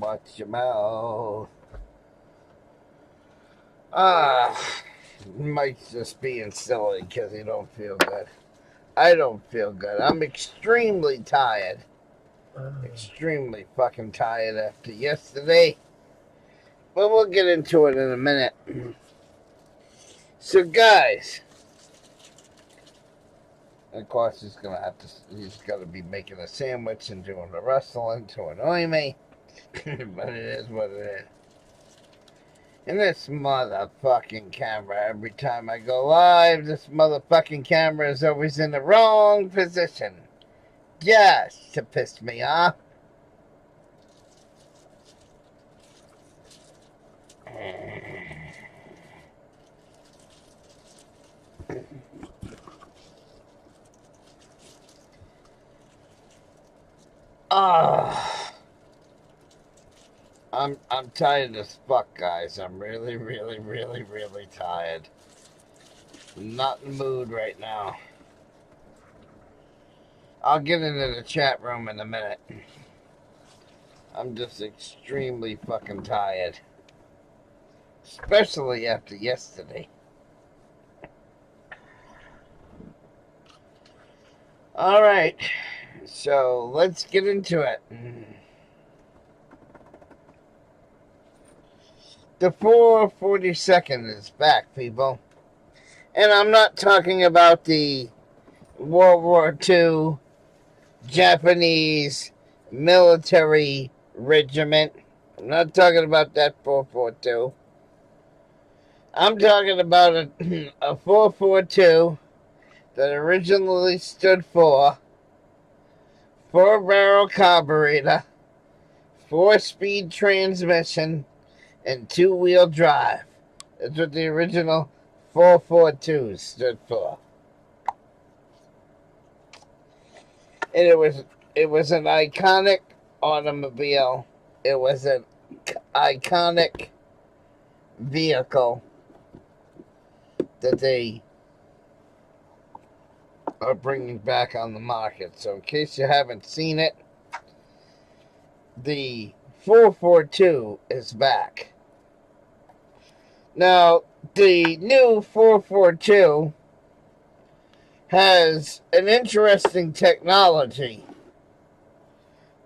Watch your mouth. Mike's just being silly because he don't feel good. I don't feel good. I'm extremely tired. Extremely fucking tired after yesterday. But we'll get into it in a minute. So, guys, of course, he's got to be making a sandwich and doing the wrestling to annoy me. But it is what it is. And this motherfucking camera, every time I go live, this motherfucking camera is always in the wrong position. Just to piss me off. I'm tired as fuck, guys. I'm really tired. I'm not in the mood right now. I'll get into the chat room in a minute. I'm just extremely fucking tired. Especially after yesterday. Alright. So, let's get into it. The 442nd is back, people. And I'm not talking about the World War II Japanese military regiment. I'm not talking about that 442. I'm talking about a 442 that originally stood for 4-barrel carburetor, 4-speed transmission, and 2-wheel drive. That's what the original 442 stood for. And it was an iconic automobile. It was an iconic vehicle that they are bringing back on the market. So in case you haven't seen it, the 442 is back. Now, the new 442 has an interesting technology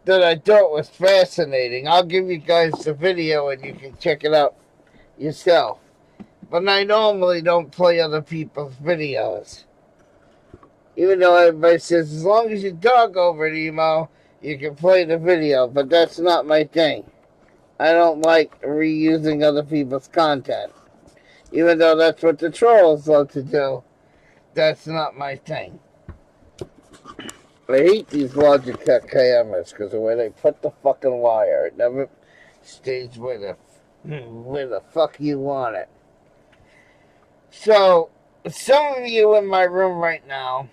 that I thought was fascinating. I'll give you guys the video and you can check it out yourself. But I normally don't play other people's videos. Even though everybody says, as long as you talk over it, Emo, you can play the video. But that's not my thing. I don't like reusing other people's content. Even though that's what the trolls love to do. That's not my thing. I hate these Logitech cameras because the way they put the fucking wire, it never stays where the fuck you want it. So, some of you in my room right now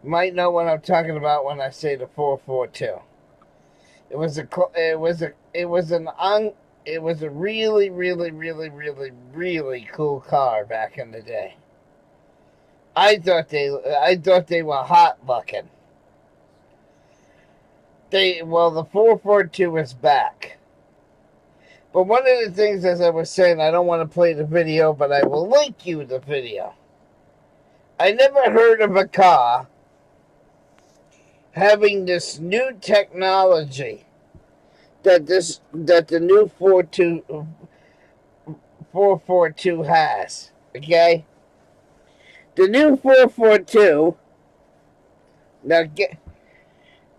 might know what I'm talking about when I say the 442. It was a really cool car back in the day. I thought they were hot looking. The 442 is back. But one of the things, as I was saying, I don't want to play the video, but I will link you the video. I never heard of a car having this new technology that the new 442 has. Okay? The new 442.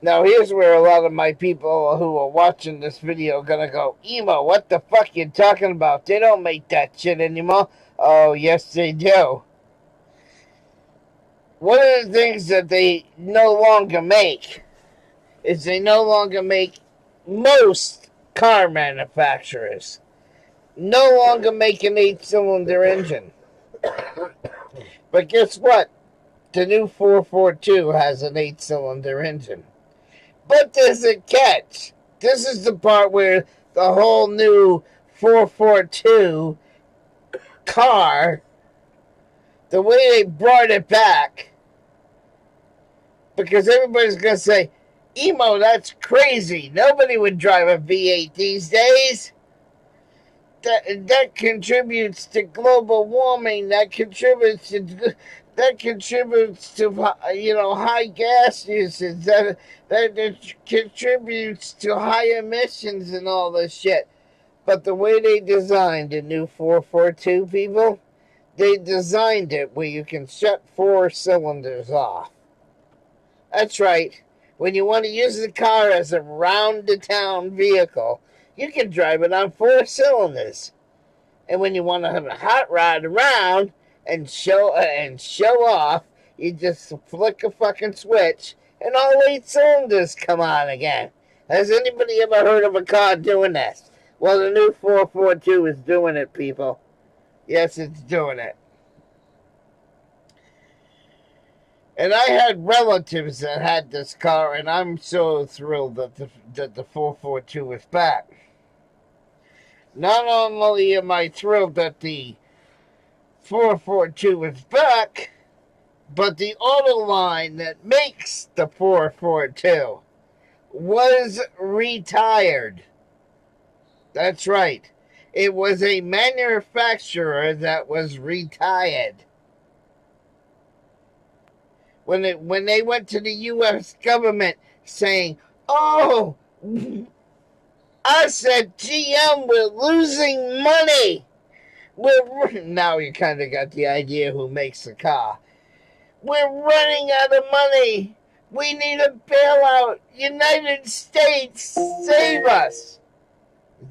Now here's where a lot of my people who are watching this video are gonna go, Emo, what the fuck you talking about? They don't make that shit anymore. Oh, yes they do. One of the things that they no longer make is they no longer make most car manufacturers. No longer make an 8-cylinder engine. But guess what? The new 442 has an 8-cylinder engine. But there's a catch. This is the part where the whole new 442 car, the way they brought it back, because everybody's going to say, Emo, that's crazy. Nobody would drive a V8 these days. That contributes to global warming. That contributes to high gas usage. That contributes to high emissions and all this shit. But the way they designed the new 442, people, they designed it where you can shut 4 cylinders off. That's right. When you want to use the car as a round-the-town vehicle, you can drive it on 4 cylinders. And when you want to have a hot rod around and show off, you just flick a fucking switch and all 8 cylinders come on again. Has anybody ever heard of a car doing this? Well, the new 442 is doing it, people. Yes, it's doing it. And I had relatives that had this car, and I'm so thrilled that the 442 is back. Not only am I thrilled that the 442 is back, but the auto line that makes the 442 was retired. That's right. It was a manufacturer that was retired. When they went to the U.S. government saying, "Oh, I said GM, we're losing money." Now you kind of got the idea who makes the car. We're running out of money. We need a bailout. United States, save us.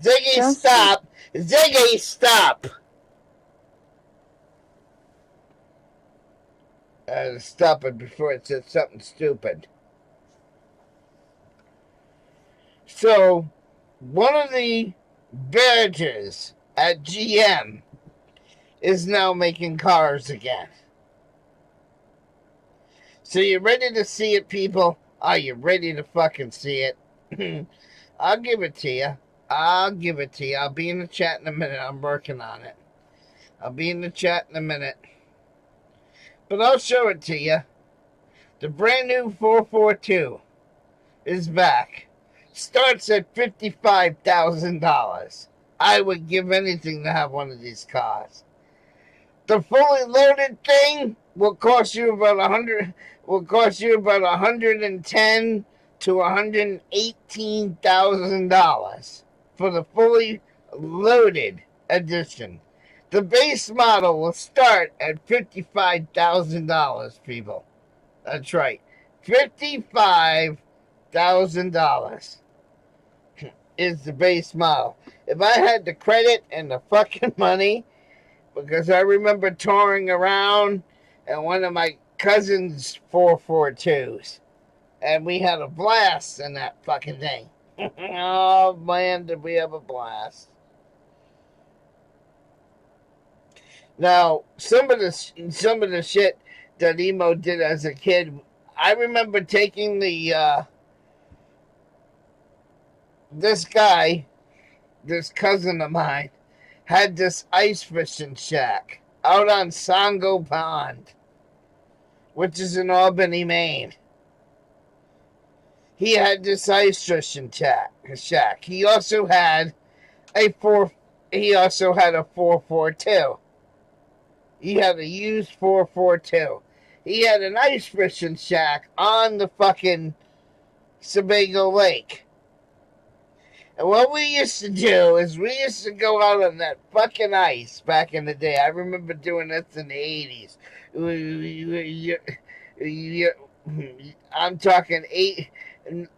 Ziggy, stop. Ziggy, stop. Stop it before it says something stupid. So, one of the badges at GM is now making cars again. So you ready to see it, people? Are you ready to fucking see it? I'll give it to you. I'll be in the chat in a minute. I'm working on it. I'll be in the chat in a minute. But I'll show it to you. The brand new 442 is back. Starts at $55,000. I would give anything to have one of these cars. The fully loaded thing will cost you about $110,000 to $118,000 for the fully loaded edition. The base model will start at $55,000, people. That's right. $55,000 is the base model. If I had the credit and the fucking money, because I remember touring around in one of my cousin's 442s, and we had a blast in that fucking thing. Oh, man, did we have a blast. Now, some of the shit that Emo did as a kid, I remember taking this cousin of mine, had this ice fishing shack out on Songo Pond, which is in Albany, Maine. He had this ice fishing shack. He also had a 442. He had a used 442. He had an ice fishing shack on the fucking Sebago Lake. And what we used to do is we used to go out on that fucking ice back in the day. I remember doing this in the 80s. I'm talking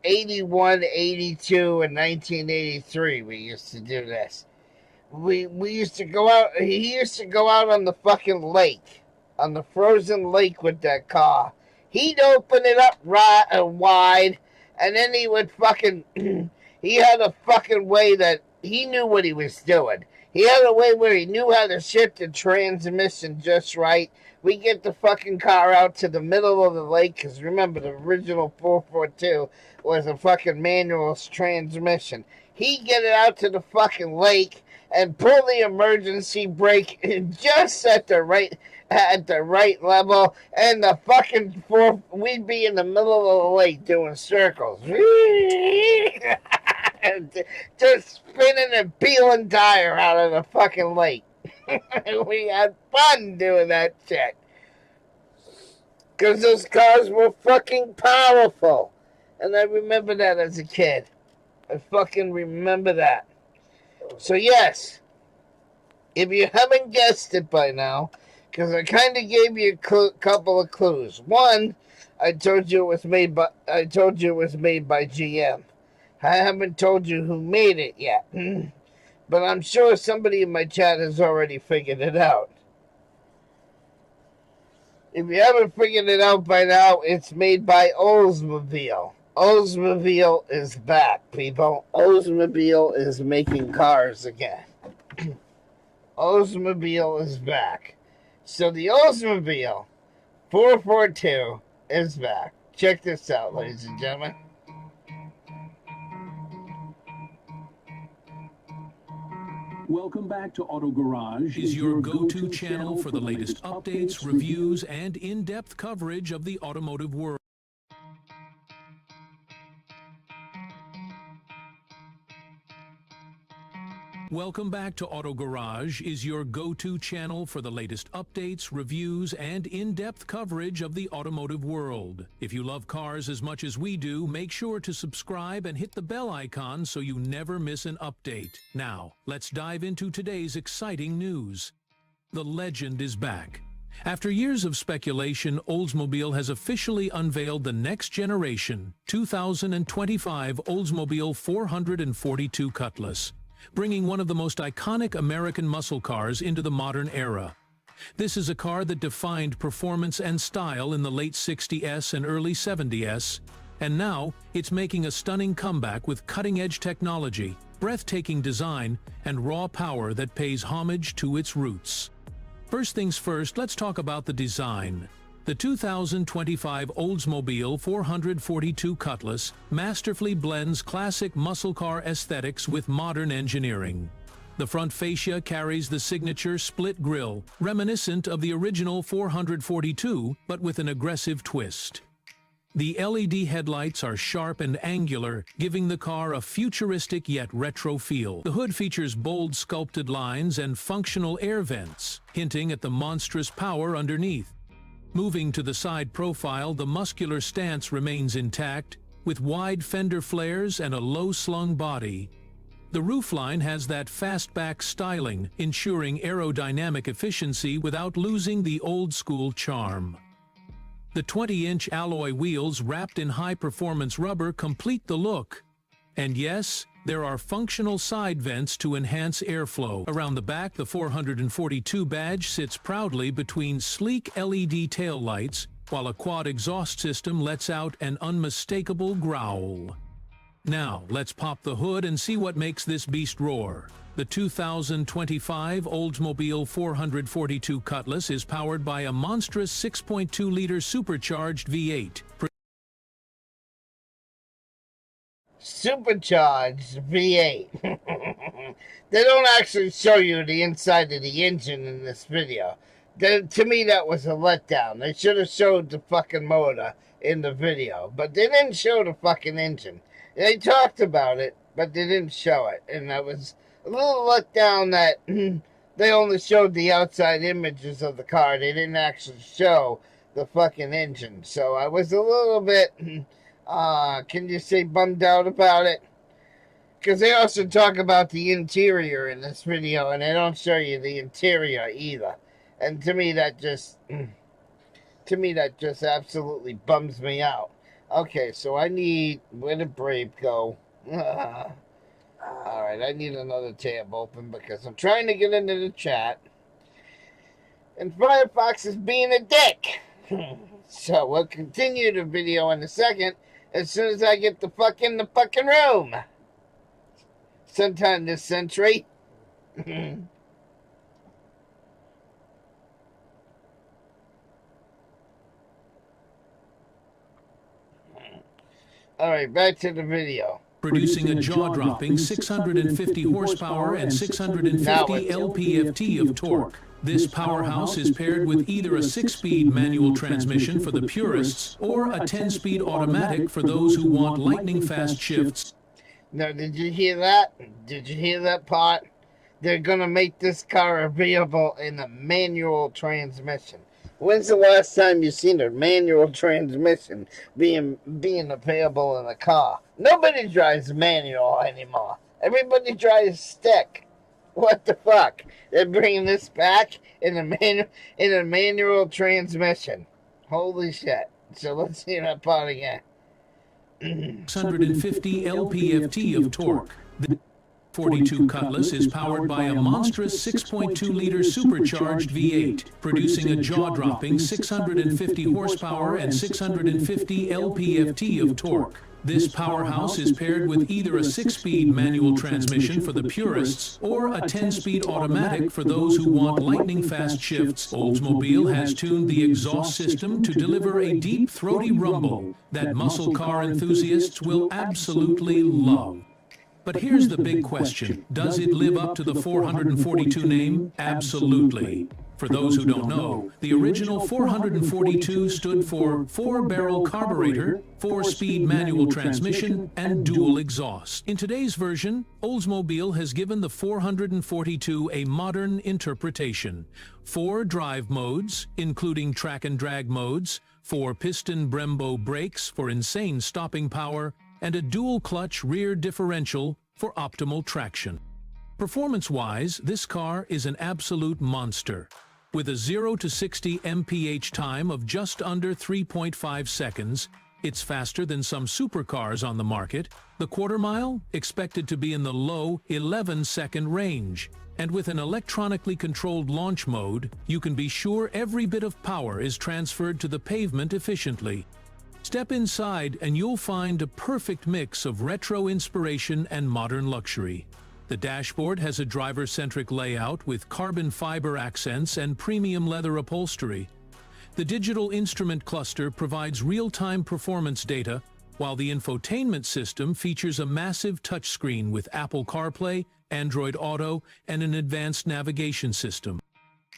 81, 82, and 1983 we used to do this. We used to go out. He used to go out on the fucking lake, on the frozen lake with that car. He'd open it up wide, and then he would fucking. He had a fucking way that he knew what he was doing. He had a way where he knew how to shift the transmission just right. We get the fucking car out to the middle of the lake, because remember, the original 442 was a fucking manual transmission. He'd get it out to the fucking lake, and pull the emergency brake just at the right level, and the fucking we'd be in the middle of the lake doing circles. Just spinning and peeling tire out of the fucking lake. We had fun doing that shit. Because those cars were fucking powerful. And I remember that as a kid. I fucking remember that. So yes, if you haven't guessed it by now, because I kind of gave you a couple of clues. One, I told you it was made by GM. I haven't told you who made it yet, but I'm sure somebody in my chat has already figured it out. If you haven't figured it out by now, it's made by Oldsmobile. Oldsmobile is back, people. Oldsmobile is making cars again. Oldsmobile is back. So the Oldsmobile 442 is back. Check this out, ladies and gentlemen. Welcome back to Auto Garage. Is your go-to channel for the latest updates, reviews, and in-depth coverage of the automotive world. Welcome back to Auto Garage is your go-to channel for the latest updates, reviews, and in-depth coverage of the automotive world. If you love cars as much as we do, make sure to subscribe and hit the bell icon so you never miss an update. Now, let's dive into today's exciting news. The legend is back. After years of speculation, Oldsmobile has officially unveiled the next generation 2025 Oldsmobile 442 Cutlass, bringing one of the most iconic American muscle cars into the modern era. This is a car that defined performance and style in the late 60s and early 70s, and now it's making a stunning comeback with cutting-edge technology, breathtaking design, and raw power that pays homage to its roots. First things first, let's talk about the design. The 2025 Oldsmobile 442 Cutlass masterfully blends classic muscle car aesthetics with modern engineering. The front fascia carries the signature split grille, reminiscent of the original 442, but with an aggressive twist. The LED headlights are sharp and angular, giving the car a futuristic yet retro feel. The hood features bold sculpted lines and functional air vents, hinting at the monstrous power underneath. Moving to the side profile, the muscular stance remains intact, with wide fender flares and a low-slung body. The roofline has that fastback styling, ensuring aerodynamic efficiency without losing the old-school charm. The 20-inch alloy wheels wrapped in high-performance rubber complete the look. And yes, there are functional side vents to enhance airflow. Around the back, the 442 badge sits proudly between sleek LED taillights, while a quad exhaust system lets out an unmistakable growl. Now, let's pop the hood and see what makes this beast roar. The 2025 Oldsmobile 442 Cutlass is powered by a monstrous 6.2-liter supercharged V8. Supercharged V8. They don't actually show you the inside of the engine in this video. To me, that was a letdown. They should have showed the fucking motor in the video, but they didn't show the fucking engine. They talked about it, but they didn't show it, and I was a little let down that they only showed the outside images of the car. They didn't actually show the fucking engine, so I was a little bit can you say bummed out about it? Because they also talk about the interior in this video, and they don't show you the interior either. And to me, that just absolutely bums me out. Okay, so I need, where did Brave go? Alright, I need another tab open because I'm trying to get into the chat. And Firefox is being a dick. So we'll continue the video in a second as soon as I get the fuck in the fucking room. Sometime this century. Alright, back to the video. producing a jaw-dropping 650 horsepower and 650 lp-ft of torque. This powerhouse is paired with either a 6-speed manual transmission for the purists or a 10-speed automatic for those who want lightning-fast shifts. Now, did you hear that? Did you hear that part? They're going to make this car available in a manual transmission. When's the last time you seen a manual transmission being available in a car? Nobody drives manual anymore. Everybody drives stick. What the fuck? They're bringing this back in a manual transmission. Holy shit. So let's hear that part again. 650 lp-ft of torque. The 42 Cutlass is powered by a monstrous 6.2-liter supercharged V8, producing a jaw-dropping 650 horsepower and 650 lp-ft of torque. This powerhouse is paired with either a 6-speed manual transmission for the purists or a 10-speed automatic for those who want lightning-fast shifts. Oldsmobile has tuned the exhaust system to deliver a deep, throaty rumble that muscle car enthusiasts will absolutely love. But here's the big question. Does it live up to the 442 name? Absolutely. For those who don't know, the original 442 stood for 4-barrel carburetor, 4-speed manual transmission, and dual exhaust. In today's version, Oldsmobile has given the 442 a modern interpretation. 4 drive modes, including track and drag modes, 4 piston Brembo brakes for insane stopping power, and a dual-clutch rear differential for optimal traction. Performance-wise, this car is an absolute monster. With a 0 to 60 mph time of just under 3.5 seconds, it's faster than some supercars on the market. The quarter mile, expected to be in the low 11-second range. And with an electronically controlled launch mode, you can be sure every bit of power is transferred to the pavement efficiently. Step inside and you'll find a perfect mix of retro inspiration and modern luxury. The dashboard has a driver-centric layout with carbon fiber accents and premium leather upholstery. The digital instrument cluster provides real-time performance data, while the infotainment system features a massive touchscreen with Apple CarPlay, Android Auto, and an advanced navigation system.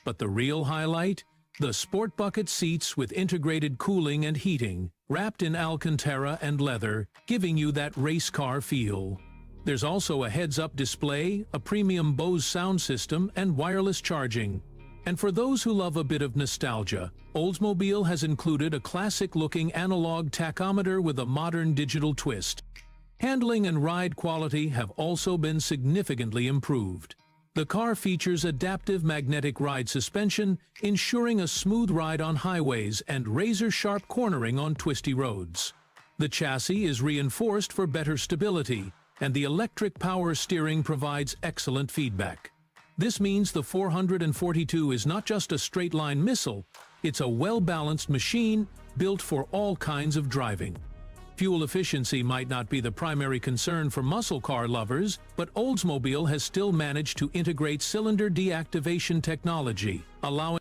But the real highlight? The sport bucket seats with integrated cooling and heating, wrapped in Alcantara and leather, giving you that race car feel. There's also a heads-up display, a premium Bose sound system, and wireless charging. And for those who love a bit of nostalgia, Oldsmobile has included a classic-looking analog tachometer with a modern digital twist. Handling and ride quality have also been significantly improved. The car features adaptive magnetic ride suspension, ensuring a smooth ride on highways and razor-sharp cornering on twisty roads. The chassis is reinforced for better stability, and the electric power steering provides excellent feedback. This means the 442 is not just a straight-line missile, it's a well-balanced machine built for all kinds of driving. Fuel efficiency might not be the primary concern for muscle car lovers, but Oldsmobile has still managed to integrate cylinder deactivation technology, allowing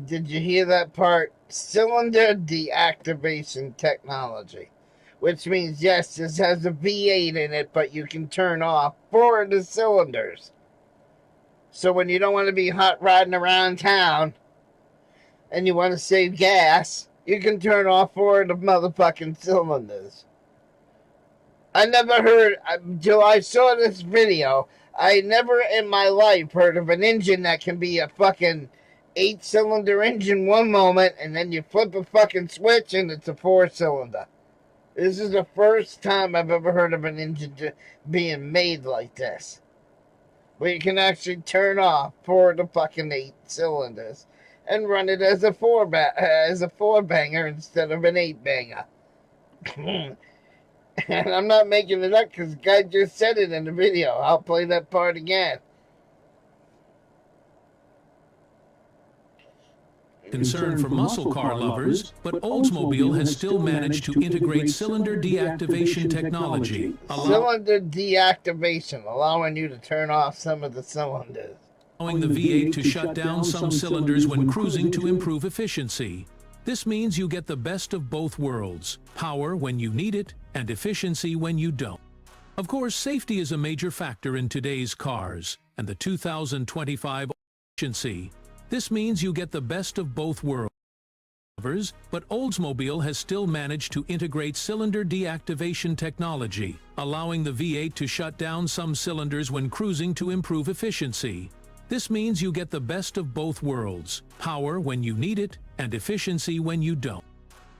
Did you hear that part? Cylinder deactivation technology. Which means, yes, this has a V8 in it, but you can turn off 4 of the cylinders. So when you don't want to be hot riding around town and you want to save gas, you can turn off 4 of the motherfucking cylinders. I never heard, until I saw this video, I never in my life heard of an engine that can be a fucking 8-cylinder engine one moment, and then you flip a fucking switch and it's a 4-cylinder. This is the first time I've ever heard of an engine being made like this, where you can actually turn off 4 of the fucking 8 cylinders and run it as a 4-banger instead of an 8-banger. And I'm not making it up because the guy just said it in the video. I'll play that part again. concern for muscle car lovers, but Oldsmobile has still managed to integrate cylinder deactivation technology, cylinder deactivation, allowing you to turn off some of the cylinders. Allowing the V8 to shut down some cylinders when cruising to improve efficiency. This means you get the best of both worlds, power when you need it and efficiency when you don't. Of course, safety is a major factor in today's cars, and the 2025 efficiency. This means you get the best of both worlds. But Oldsmobile has still managed to integrate cylinder deactivation technology, allowing the V8 to shut down some cylinders when cruising to improve efficiency. This means you get the best of both worlds, power when you need it and efficiency when you don't.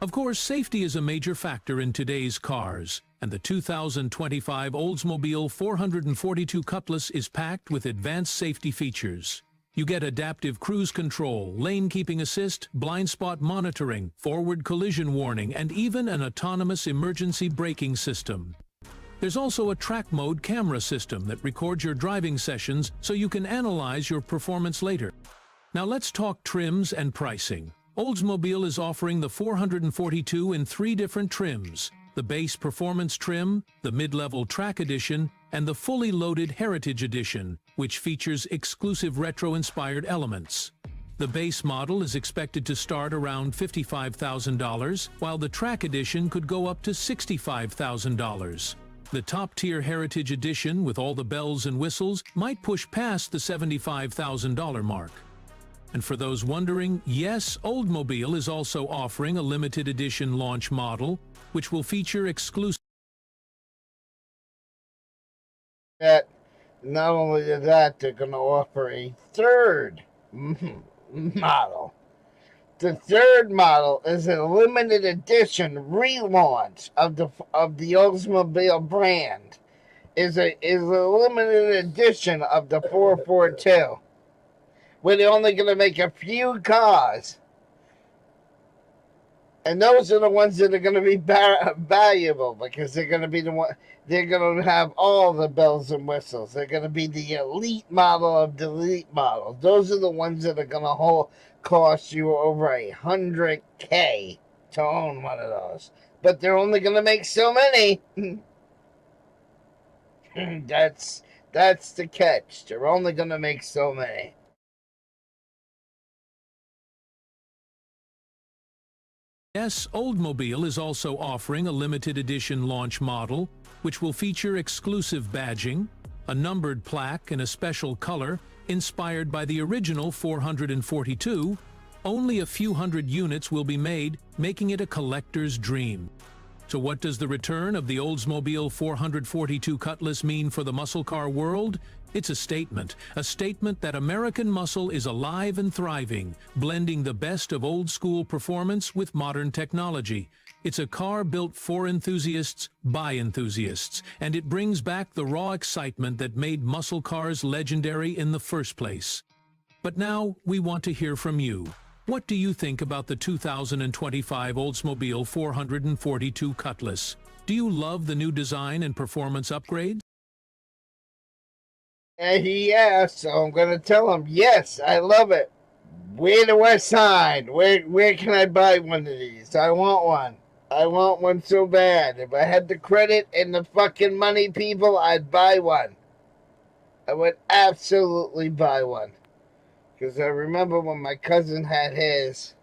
Of course, safety is a major factor in today's cars, and the 2025 Oldsmobile 442 Cutlass is packed with advanced safety features. You get adaptive cruise control, lane keeping assist, blind spot monitoring, forward collision warning, and even an autonomous emergency braking system. There's also a track mode camera system that records your driving sessions so you can analyze your performance later. Now let's talk trims and pricing. Oldsmobile is offering the 442 in 3 different trims: the base performance trim, the mid-level track edition, and the fully loaded Heritage Edition, which features exclusive retro-inspired elements. The base model is expected to start around $55,000, while the track edition could go up to $65,000. The top-tier Heritage Edition, with all the bells and whistles, might push past the $75,000 mark. And for those wondering, yes, Oldsmobile is also offering a limited edition launch model, which will feature exclusive. That not only that, they're going to offer a third model. The third model is a limited edition relaunch of the Oldsmobile brand. Is a limited edition of the 442. Where they're only going to make a few cars. And those are the ones that are going to be valuable, because they're going to be the one. They're going to have all the bells and whistles. They're going to be the elite model of the elite model. Those are the ones that are going to cost you over $100K to own one of those. But they're only going to make so many. That's the catch. They're only going to make so many. Yes, Oldsmobile is also offering a limited edition launch model, which will feature exclusive badging, a numbered plaque in a special color inspired by the original 442. Only a few hundred units will be made, making it a collector's dream. So what does the return of the Oldsmobile 442 Cutlass mean for the muscle car world? It's a statement that American muscle is alive and thriving, blending the best of old-school performance with modern technology. It's a car built for enthusiasts, by enthusiasts, and it brings back the raw excitement that made muscle cars legendary in the first place. But now, we want to hear from you. What do you think about the 2025 Oldsmobile 442 Cutlass? Do you love the new design and performance upgrades? Yeah, so I'm going to tell him, yes, I love it. Where the West Side? Where can I buy one of these? I want one. I want one so bad. If I had the credit and the fucking money, people, I'd buy one. I would absolutely buy one. Because I remember when my cousin had his,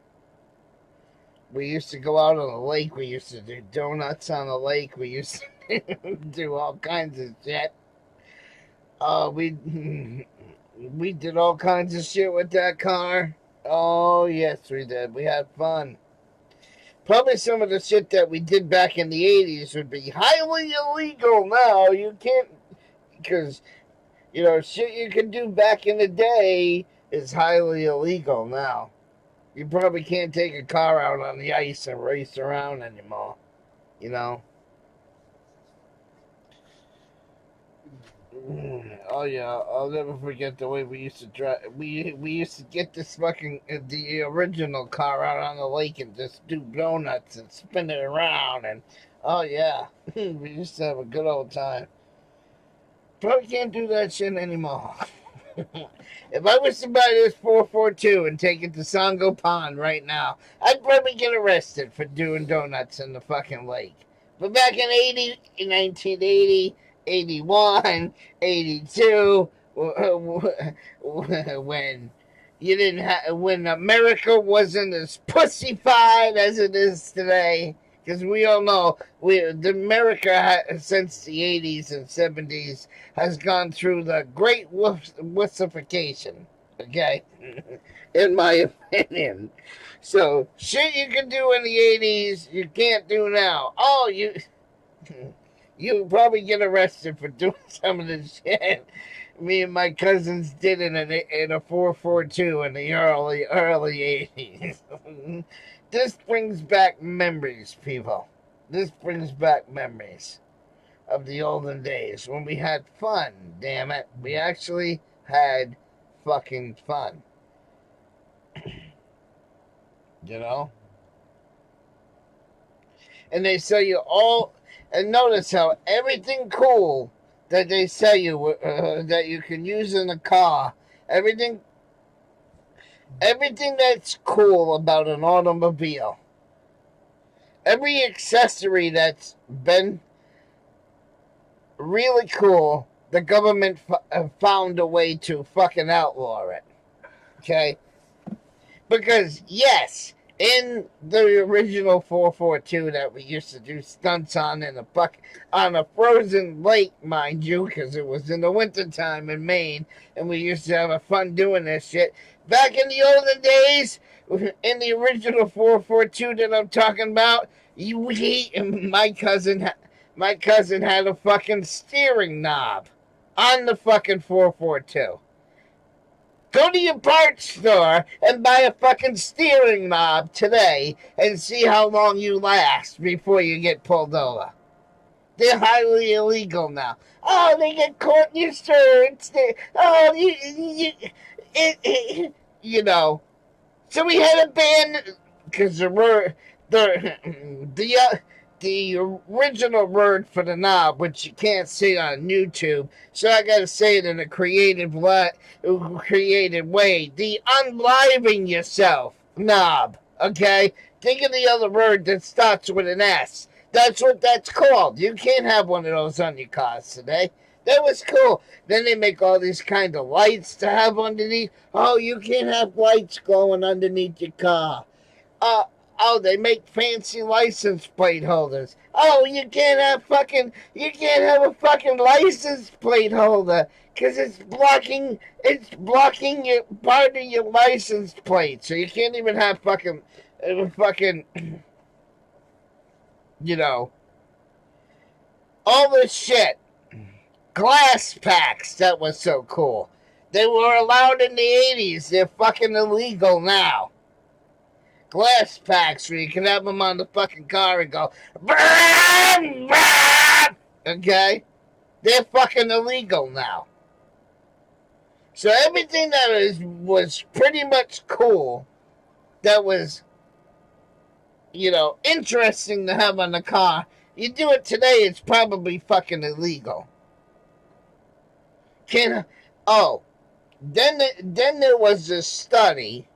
we used to go out on the lake. We used to do donuts on the lake. We used to do all kinds of shit. We did all kinds of shit with that car. Oh, yes, we did. We had fun. Probably some of the shit that we did back in the 80s would be highly illegal now. You can't, because, you know, shit you could do back in the day is highly illegal now. You probably can't take a car out on the ice and race around anymore, you know. Oh yeah, I'll never forget the way we used to drive. We used to get this fucking the original car out on the lake and just do donuts and spin it around, and oh yeah, we used to have a good old time. Probably can't do that shit anymore. If I was to buy this 442 and take it to Songo Pond right now, I'd probably get arrested for doing donuts in the fucking lake. But back in 1980. 81, 82, when, You didn't have, when America wasn't as pussified as it is today, because we all know America since the 80s and 70s has gone through the great wussification, okay, in my opinion. So, shit you could do in the 80s, you can't do now. Oh, you probably get arrested for doing some of this shit me and my cousins did it in a 442 in the early 80s. This brings back memories, people. This brings back memories of the olden days when we had fun, damn it. We actually had fucking fun. You know? And they sell you all, and notice how everything cool that they sell you that you can use in a car, everything that's cool about an automobile, every accessory that's been really cool, the government found a way to fucking outlaw it. Okay? Because, yes, in the original 442 that we used to do stunts on on a frozen lake, mind you, because it was in the wintertime in Maine, and we used to have a fun doing this shit. Back in the olden days, in the original 442 that I'm talking about, my cousin had a fucking steering knob on the fucking 442. Go to your parts store and buy a fucking steering knob today and see how long you last before you get pulled over. They're highly illegal now. Oh, they get caught in your shirts. You know. So we had a ban because the original word for the knob, which you can't see on YouTube, so I gotta say it in a creative way. The unliving yourself knob, okay? Think of the other word that starts with an S. That's what that's called. You can't have one of those on your cars today. That was cool. Then they make all these kind of lights to have underneath. Oh, you can't have lights glowing underneath your car. Oh, they make fancy license plate holders. Oh, you can't have a fucking license plate holder because it's blocking your part of your license plate. So you can't even have fucking, you know, all this shit. Glass packs, that was so cool. They were allowed in the 80s. They're fucking illegal now. Glass packs where you can have them on the fucking car and go, burn, burn, okay? They're fucking illegal now. So everything that was pretty much cool, that was, you know, interesting to have on the car, you do it today, it's probably fucking illegal. Then there was this study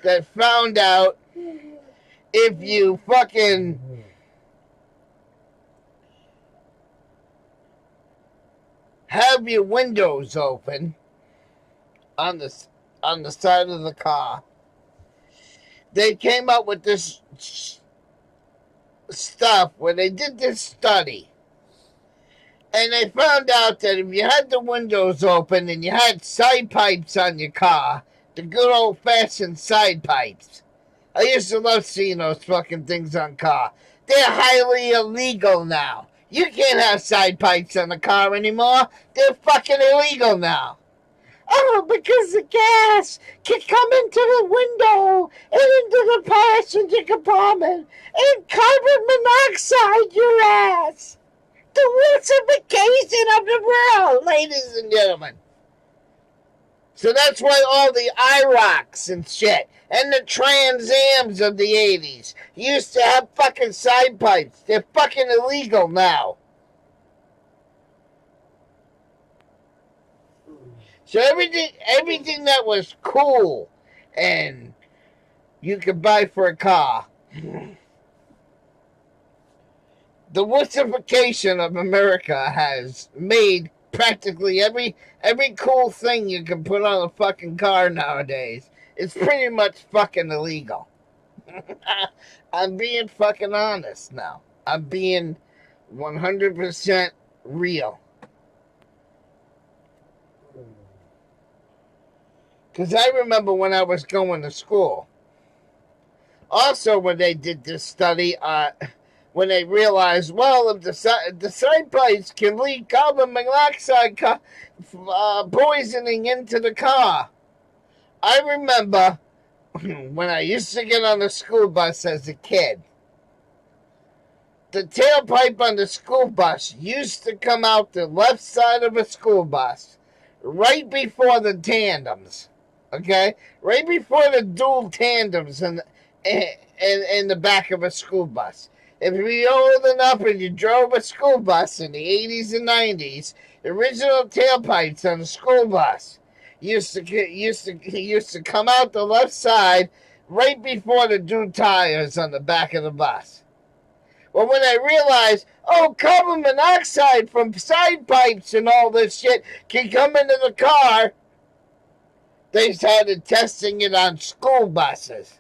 that found out if you fucking have your windows open on the side of the car, they came up with this stuff where they did this study. And they found out that if you had the windows open and you had side pipes on your car, the good old-fashioned side pipes. I used to love seeing those fucking things on car. They're highly illegal now. You can't have side pipes on the car anymore. They're fucking illegal now. Oh, because the gas can come into the window and into the passenger compartment and carbon monoxide your ass. The wussification of the world, ladies and gentlemen. So that's why all the IROCs and shit and the Trans Ams of the 80s used to have fucking side pipes. They're fucking illegal now. So everything that was cool and you could buy for a car, the wussification of America has made practically every cool thing you can put on a fucking car nowadays is pretty much fucking illegal. I'm being fucking honest now. I'm being 100% real. Because I remember when I was going to school. Also, when they did this study, when they realized, well, if the side pipes can leak carbon monoxide poisoning into the car. I remember when I used to get on the school bus as a kid, the tailpipe on the school bus used to come out the left side of a school bus right before the tandems, okay? Right before the dual tandems in the back of a school bus. If you're old enough and you drove a school bus in the 80s and 90s, the original tailpipes on the school bus used to come out the left side right before the dual tires on the back of the bus. Well, when I realized, oh, carbon monoxide from side pipes and all this shit can come into the car, they started testing it on school buses.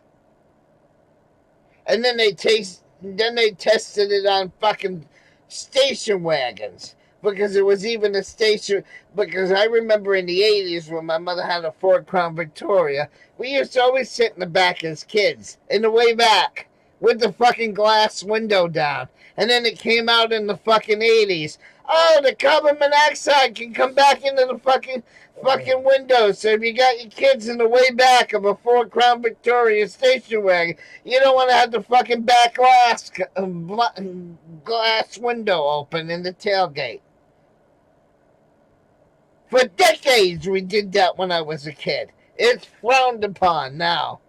And then they tested it on fucking station wagons. Because it was even a station, because I remember in the 80s when my mother had a Ford Crown Victoria, we used to always sit in the back as kids, in the way back, with the fucking glass window down. And then it came out in the fucking 80s. Oh, the carbon monoxide can come back into the fucking window. So if you got your kids in the way back of a Ford Crown Victoria station wagon, you don't want to have the fucking back glass window open in the tailgate. For decades we did that when I was a kid. It's frowned upon now.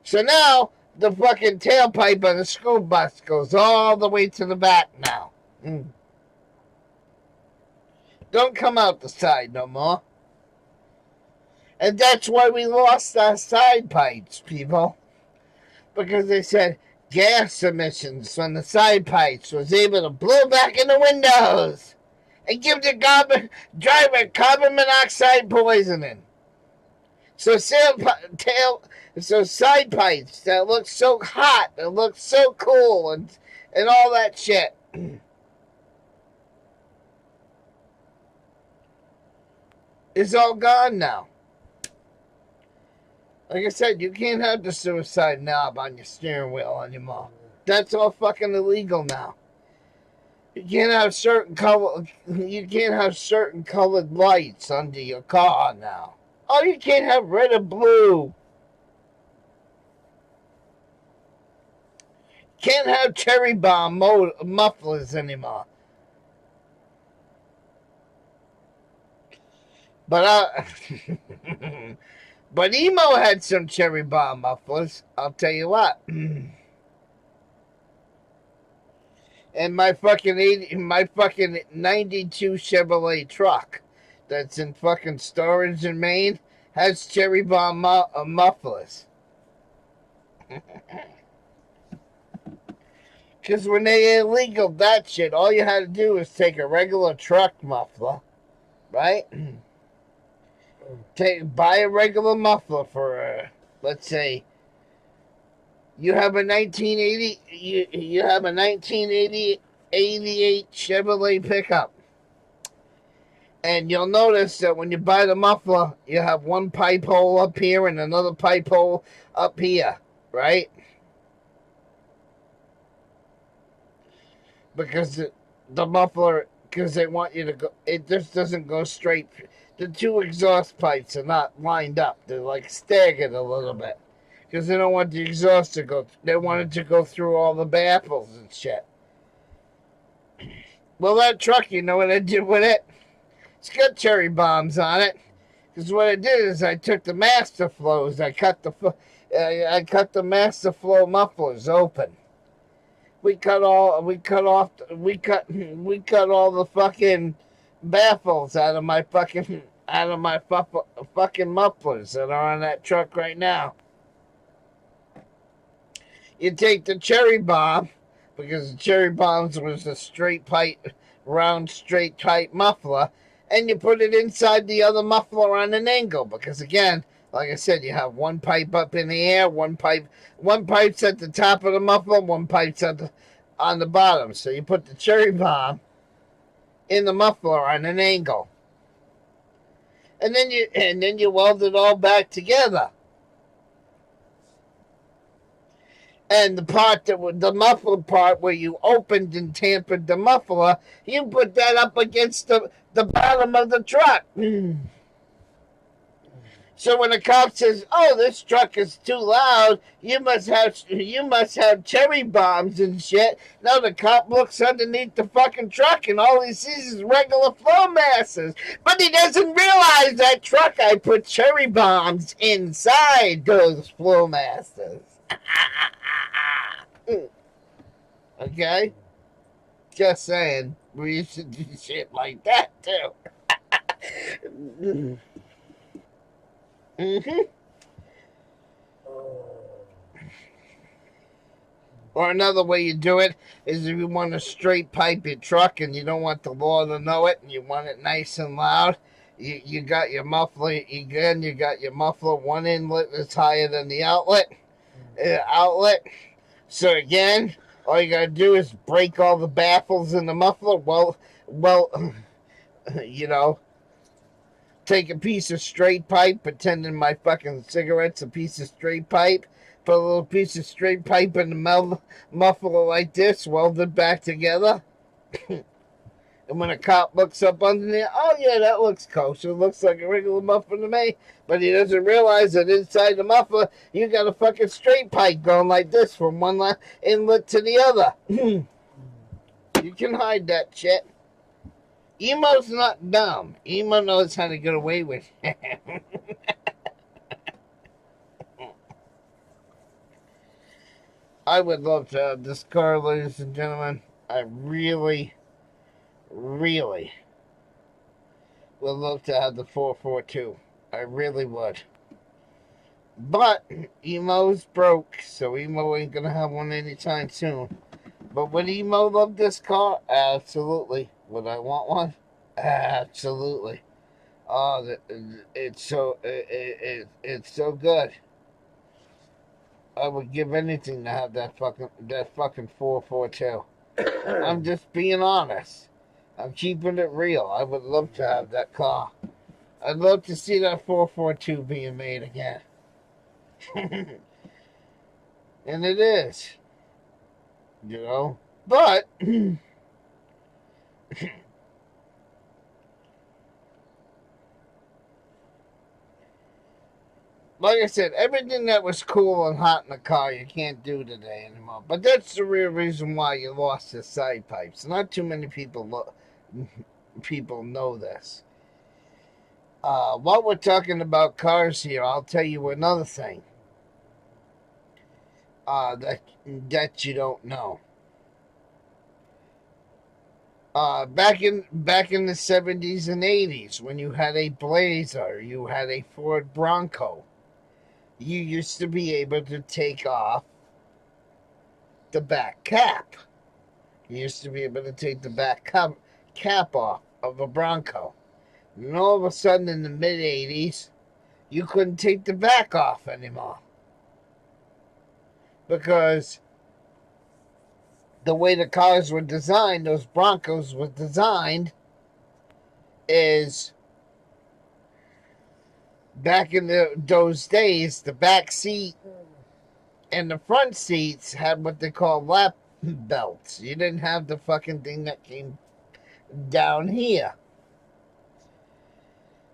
So now the fucking tailpipe on the school bus goes all the way to the back now. Don't come out the side no more. And that's why we lost our side pipes, people. Because they said gas emissions from the side pipes was able to blow back in the windows and give the driver carbon monoxide poisoning. So side pipes that look so hot, that look so cool, and all that shit. It's all gone now. Like I said, you can't have the suicide knob on your steering wheel anymore. That's all fucking illegal now. You can't have certain colored lights under your car now. Oh, you can't have red or blue. Can't have cherry bomb mufflers anymore. But but emo had some cherry bomb mufflers. I'll tell you what. And my fucking 92 Chevrolet truck that's in fucking storage in Maine has cherry bomb mufflers. Because when they illegal that shit, all you had to do was take a regular truck muffler, right? Buy a regular muffler for, let's say, you have a 1988 Chevrolet pickup. And you'll notice that when you buy the muffler, you have one pipe hole up here and another pipe hole up here, right? Because the muffler, because they want you to go, it just doesn't go straight. The two exhaust pipes are not lined up. They're like staggered a little bit. Because they don't want the exhaust to go, they want it to go through all the baffles and shit. Well, that truck, you know what I did with it? It's got cherry bombs on it. Because what I did is I took the master flows, I cut the master flow mufflers open. We cut all the fucking baffles out of my fucking mufflers that are on that truck right now. You take the cherry bomb, because the cherry bombs was a straight pipe round, straight, tight muffler, and you put it inside the other muffler on an angle. Because again, like I said, you have one pipe up in the air, one pipe's at the top of the muffler, one pipe's on the bottom. So you put the cherry bomb in the muffler on an angle, and then you weld it all back together. And the muffler part where you opened and tampered the muffler, you put that up against the bottom of the truck. So when a cop says, "Oh, this truck is too loud," you must have cherry bombs and shit. Now the cop looks underneath the fucking truck and all he sees is regular flow masses. But he doesn't realize that truck, I put cherry bombs inside those flow masses. Okay? Just saying, we should do shit like that too. Or another way you do it is if you want to straight pipe your truck and you don't want the law to know it and you want it nice and loud, you got your muffler. Again, you got your muffler. One inlet is higher than the outlet. So again, all you gotta do is break all the baffles in the muffler. Well, you know, take a piece of straight pipe, pretending my fucking cigarette's a piece of straight pipe, put a little piece of straight pipe in the muffler like this, weld it back together. And when a cop looks up underneath, "Oh yeah, that looks kosher. It looks like a regular muffler to me." But he doesn't realize that inside the muffler, you got a fucking straight pipe going like this from one inlet to the other. You can hide that shit. Emo's not dumb. Emo knows how to get away with it. I would love to have this car, ladies and gentlemen. I really would love to have the 442. I really would. But Emo's broke, so Emo ain't gonna have one anytime soon. But would Emo love this car? Absolutely. Would I want one? Absolutely. Oh, it's so good. I would give anything to have that fucking 442. I'm just being honest. I'm keeping it real. I would love to have that car. I'd love to see that 442 being made again. And it is. You know? But like I said, everything that was cool and hot in the car you can't do today anymore. But that's the real reason why you lost the side pipes. Not too many people know this. While we're talking about cars here, I'll tell you another thing that you don't know. Back in the 70s and 80s, when you had a Blazer, you had a Ford Bronco, you used to be able to take off the back cap. You used to be able to take the back cap off of a Bronco. And all of a sudden in the mid-80s, you couldn't take the back off anymore. Because the way the cars were designed, those Broncos were designed, is back in those days, the back seat and the front seats had what they call lap belts. You didn't have the fucking thing that came down here.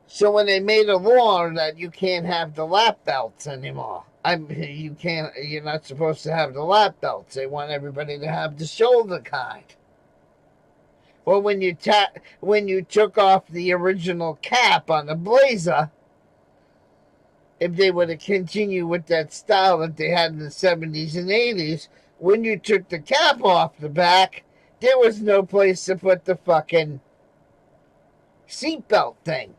So when they made a law that you can't have the lap belts anymore, you're not supposed to have the lap belts. They want everybody to have the shoulder kind. Well, when you took off the original cap on the Blazer, if they were to continue with that style that they had in the 70s and 80s, when you took the cap off the back, there was no place to put the fucking seatbelt thing.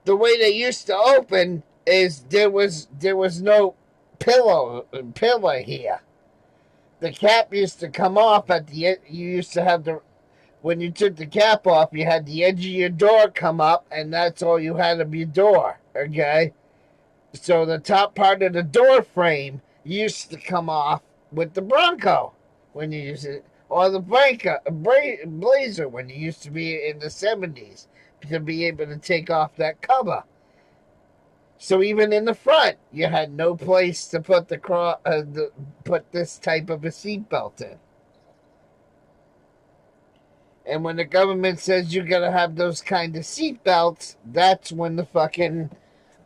The way they used to open is there was no pillar here. The cap used to come off at the end. You used to have when you took the cap off, you had the edge of your door come up, and that's all you had of your door, okay? So the top part of the door frame used to come off with the Bronco when you used it, or the Blazer when you used to be in the 70s to be able to take off that cover. So even in the front, you had no place to put put this type of a seatbelt in. And when the government says you gotta have those kind of seatbelts, that's when the fucking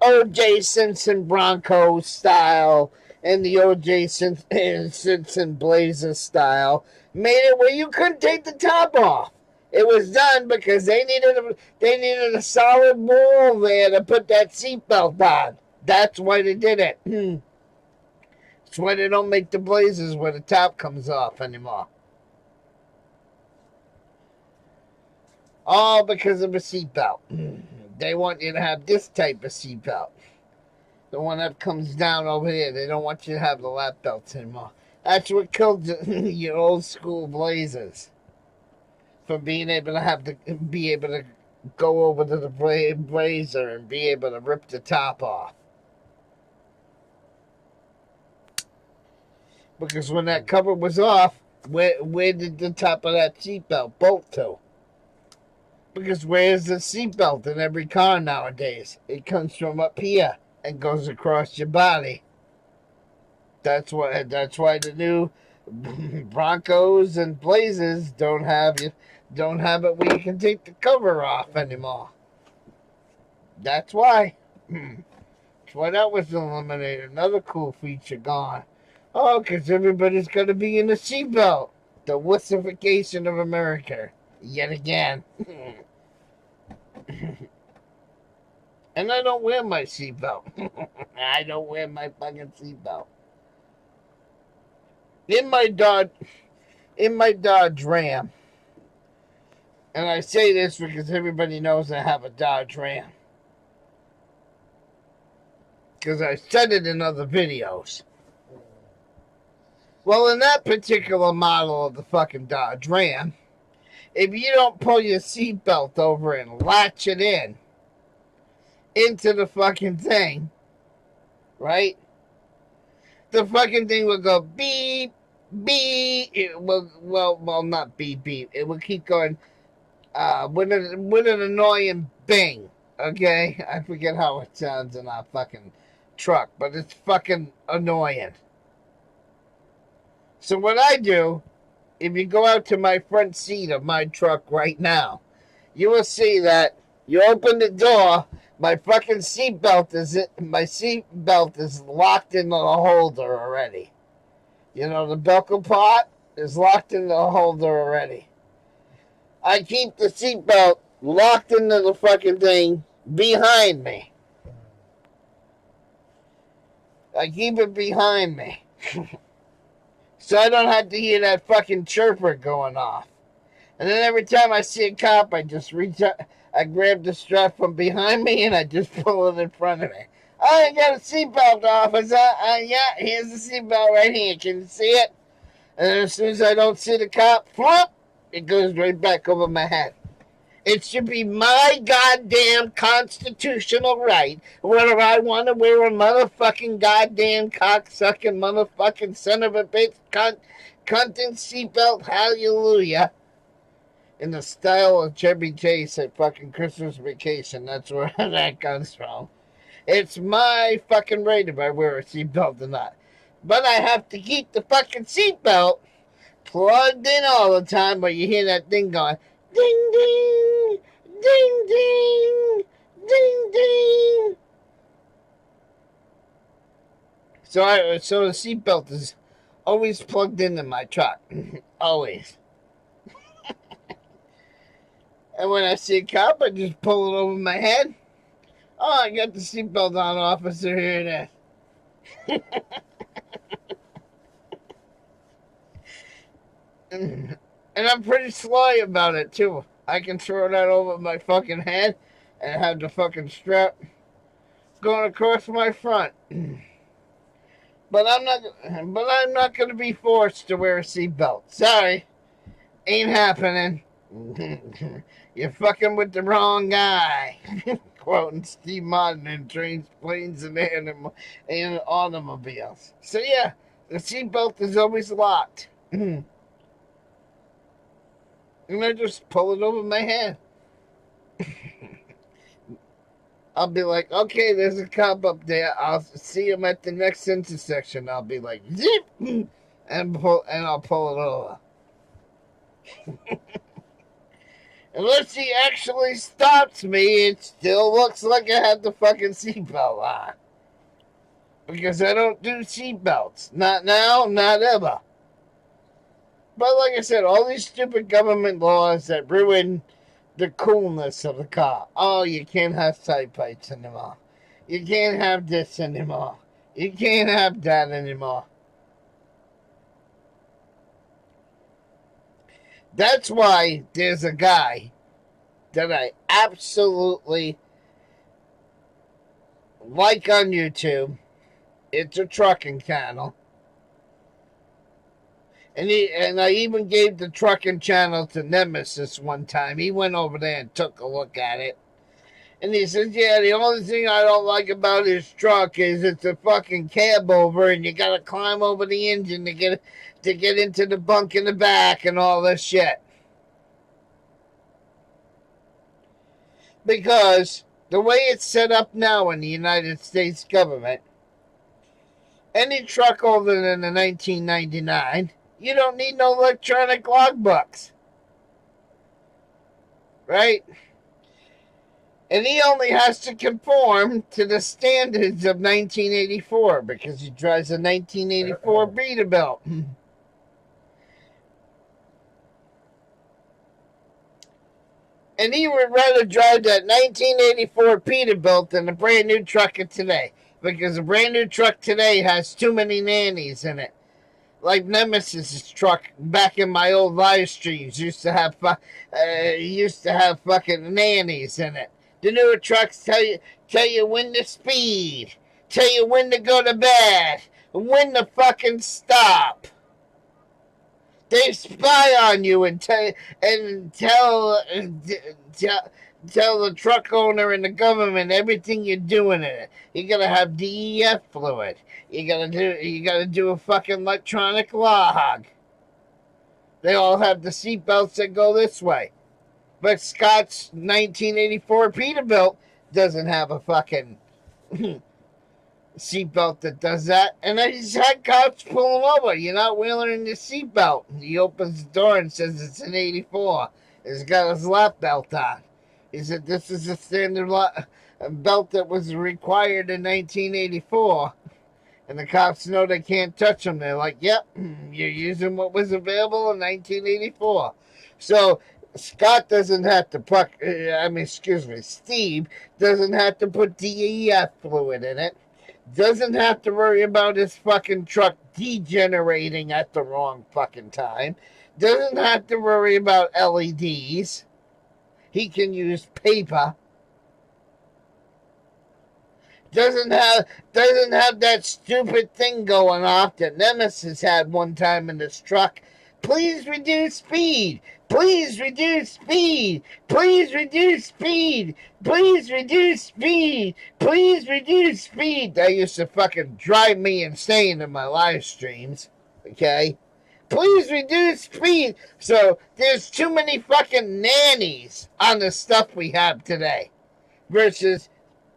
O.J. Simpson Bronco style and the O.J. Simpson Blazer style made it where you couldn't take the top off. It was done because they needed a solid wall there to put that seatbelt on. That's why they did it. That's why they don't make the Blazers where the top comes off anymore. All because of a seatbelt. They want you to have this type of seatbelt. The one that comes down over here. They don't want you to have the lap belts anymore. That's what killed your old school Blazers. For being able to go over to the Blazer and be able to rip the top off. Because when that cover was off, where did the top of that seatbelt bolt to? Because where's the seatbelt in every car nowadays? It comes from up here and goes across your body. That's why the new Broncos and Blazers don't have it where you can take the cover off anymore. That's why. That's why that was eliminated. Another cool feature gone. Oh, because everybody's got to be in a seatbelt. The wussification of America. Yet again. And I don't wear my seatbelt. I don't wear my fucking seatbelt. In my Dodge Ram. And I say this because everybody knows I have a Dodge Ram. Because I said it in other videos. Well, in that particular model of the fucking Dodge Ram, if you don't pull your seatbelt over and latch it into the fucking thing, right? The fucking thing will go beep, beep. It will, well, not beep, beep. It will keep going with an annoying bing, okay? I forget how it sounds in our fucking truck, but it's fucking annoying. So what I do, if you go out to my front seat of my truck right now, you will see that you open the door, my fucking seatbelt is locked into the holder already. You know, the Belco part is locked into the holder already. I keep the seatbelt locked into the fucking thing behind me. I keep it behind me. So I don't have to hear that fucking chirper going off. And then every time I see a cop, I just I grab the strap from behind me and I just pull it in front of me. Oh, you got a seatbelt, officer. Yeah, here's the seatbelt right here. Can you see it? And then as soon as I don't see the cop, flop, it goes right back over my head. It should be my goddamn constitutional right, whether I want to wear a motherfucking goddamn cocksucking motherfucking son of a bitch cunting seatbelt, hallelujah, in the style of Chevy Chase at fucking Christmas Vacation. That's where that comes from. It's my fucking right if I wear a seatbelt or not. But I have to keep the fucking seatbelt plugged in all the time, but you hear that thing going, ding, ding, ding, ding, ding, ding. So the seatbelt is always plugged into my truck. Always. And when I see a cop, I just pull it over my head. Oh, I got the seatbelt on, officer. Here it is. And I'm pretty sly about it, too. I can throw that over my fucking head and have the fucking strap going across my front. But I'm not going to be forced to wear a seatbelt. Sorry. Ain't happening. You're fucking with the wrong guy. Quoting Steve Martin in Trains, Planes, and Automobiles. So yeah, the seatbelt is always locked. And I just pull it over my head. I'll be like, okay, there's a cop up there. I'll see him at the next intersection. I'll be like, zip, and I'll pull it over. Unless he actually stops me, it still looks like I had the fucking seatbelt on. Because I don't do seatbelts. Not now, not ever. But like I said, all these stupid government laws that ruin the coolness of the car. Oh, you can't have side pipes anymore. You can't have this anymore. You can't have that anymore. That's why there's a guy that I absolutely like on YouTube. It's a trucking channel. And I even gave the trucking channel to Nemesis one time. He went over there and took a look at it. And he says, yeah, the only thing I don't like about his truck is it's a fucking cab over and you gotta climb over the engine to get into the bunk in the back and all this shit. Because the way it's set up now in the United States government, any truck older than the 1999, you don't need no electronic logbooks. Right? And he only has to conform to the standards of 1984 because he drives a 1984 Peterbilt. And he would rather drive that 1984 Peterbilt than a brand new truck of today. Because a brand new truck today has too many nannies in it. Like Nemesis's truck back in my old live streams used to have fucking nannies in it. The newer trucks tell you when to speed, tell you when to go to bed, when to fucking stop. They spy on you and tell the truck owner and the government everything you're doing in it. You gotta have DEF fluid. You gotta do a fucking electronic log. They all have the seatbelts that go this way. But Scott's 1984 Peterbilt doesn't have a fucking seatbelt that does that. And I just had cops pull him over. You're not wearing your seatbelt. He opens the door and says it's an 84. He's got his lap belt on. He said this is a standard belt that was required in 1984. And the cops know they can't touch him. They're like, yep, you're using what was available in 1984. So Scott doesn't have to Steve doesn't have to put DEF fluid in it. Doesn't have to worry about his fucking truck degenerating at the wrong fucking time. Doesn't have to worry about LEDs. He can use paper. Doesn't have that stupid thing going off that Nemesis had one time in his truck. Please reduce speed. Please reduce speed. Please reduce speed. Please reduce speed. Please reduce speed. That used to fucking drive me insane in my live streams. Okay? Please reduce speed. So there's too many fucking nannies on the stuff we have today versus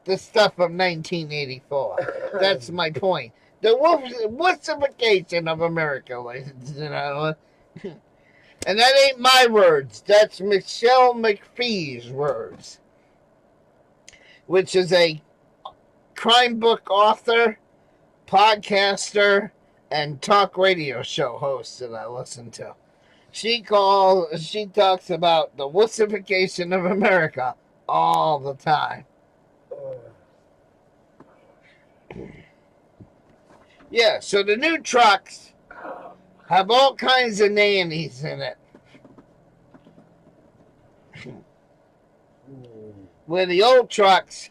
the stuff of 1984. That's my point. The wussification of America, ladies and gentlemen. And that ain't my words. That's Michelle McPhee's words. Which is a crime book author, podcaster, and talk radio show host that I listen to. She talks about the wussification of America all the time. Yeah, so the new trucks have all kinds of nannies in it. Where the old trucks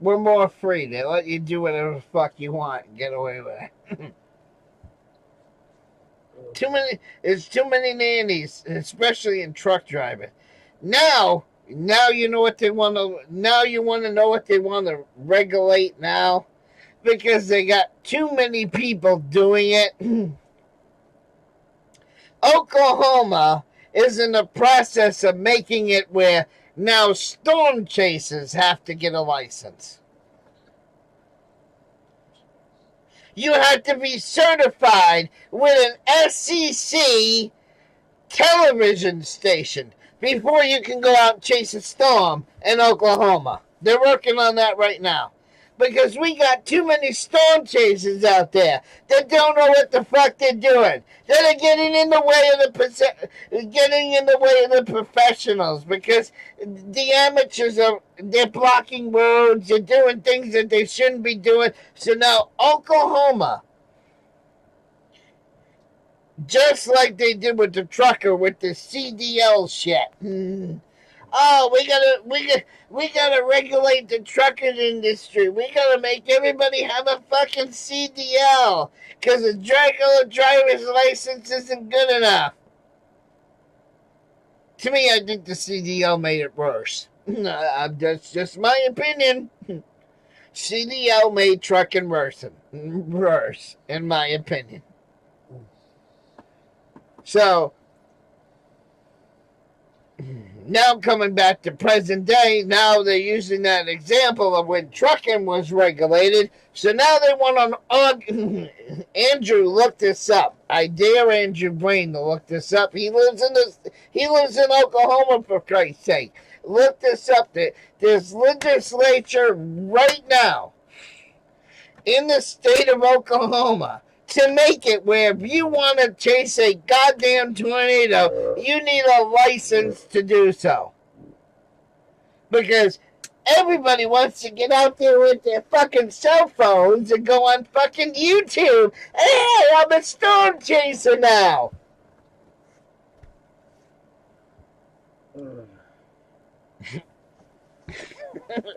were more free. They let you do whatever the fuck you want and get away with It's too many nannies, especially in truck driving. Now you know what they want to. Now you want to know what they want to regulate now, because they got too many people doing it. Oklahoma is in the process of making it where now storm chasers have to get a license. You have to be certified with an SEC television station before you can go out and chase a storm in Oklahoma. They're working on that right now. Because we got too many storm chasers out there that don't know what the fuck they're doing. That are getting in the way of the professionals, because the amateurs they're blocking roads, they're doing things that they shouldn't be doing. So now Oklahoma, just like they did with the trucker with the CDL shit. Oh, we gotta regulate the trucking industry. We gotta make everybody have a fucking CDL, because a regular driver's license isn't good enough. To me, I think the CDL made it worse. That's just my opinion. CDL made trucking worse, in my opinion. So, now coming back to present day, now they're using that example of when trucking was regulated. So now they want on Andrew, look this up. I dare Andrew Brain to look this up. He lives in Oklahoma, for Christ's sake. Look this up. There's legislature right now in the state of Oklahoma to make it where if you want to chase a goddamn tornado, you need a license to do so. Because everybody wants to get out there with their fucking cell phones and go on fucking YouTube. Hey, I'm a storm chaser now.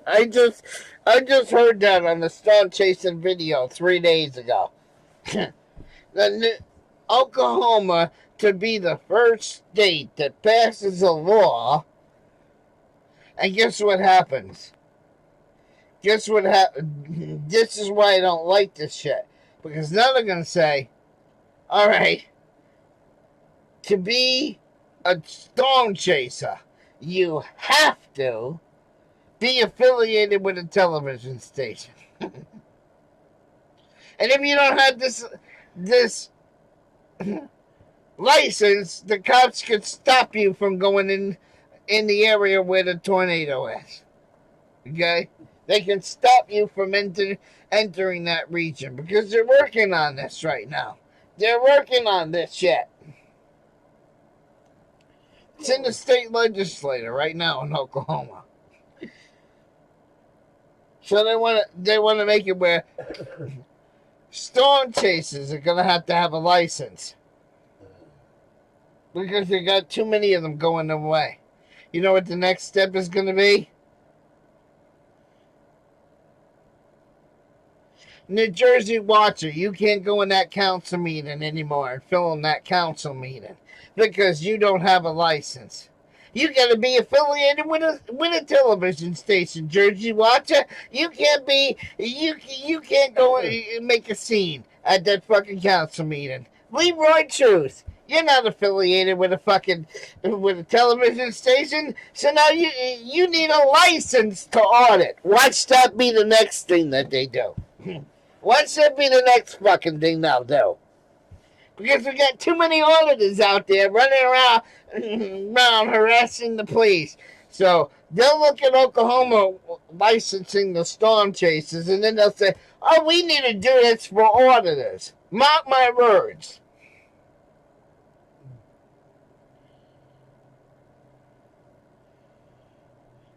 I just heard that on the storm chasing video 3 days ago. Oklahoma to be the first state that passes a law, and guess what happens? This is why I don't like this shit, because now they're gonna say, all right, to be a storm chaser, you have to be affiliated with a television station. And if you don't have this license, the cops could stop you from going in the area where the tornado is. Okay? They can stop you from entering that region, because they're working on this right now. They're working on this shit. It's in the state legislature right now in Oklahoma. So they want to make it where storm chasers are going to have a license, because they got too many of them going their way. You know what the next step is going to be? New Jersey Watcher, you can't go in that council meeting anymore and film that council meeting because you don't have a license. You got to be affiliated with a television station, Jersey Watcher. You can't go and make a scene at that fucking council meeting. Leroy Truth, you're not affiliated with a television station, so now you need a license to audit. Watch that be the next thing that they do. Watch that be the next fucking thing they'll do. Because we got too many auditors out there running around harassing the police. So they'll look at Oklahoma licensing the storm chasers, and then they'll say, oh, we need to do this for auditors. Mark my words.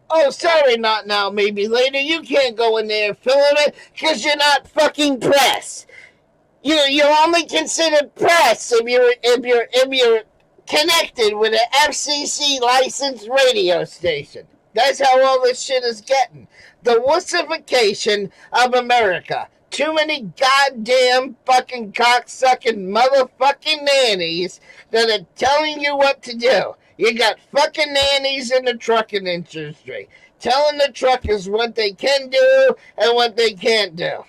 Oh, sorry, not now, maybe later. You can't go in there and film it because you're not fucking press. You're only considered press if you're connected with an FCC licensed radio station. That's how all this shit is getting. The wussification of America. too many goddamn fucking cocksucking motherfucking nannies that are telling you what to do. You got fucking nannies in the trucking industry telling the truckers what they can do and what they can't do.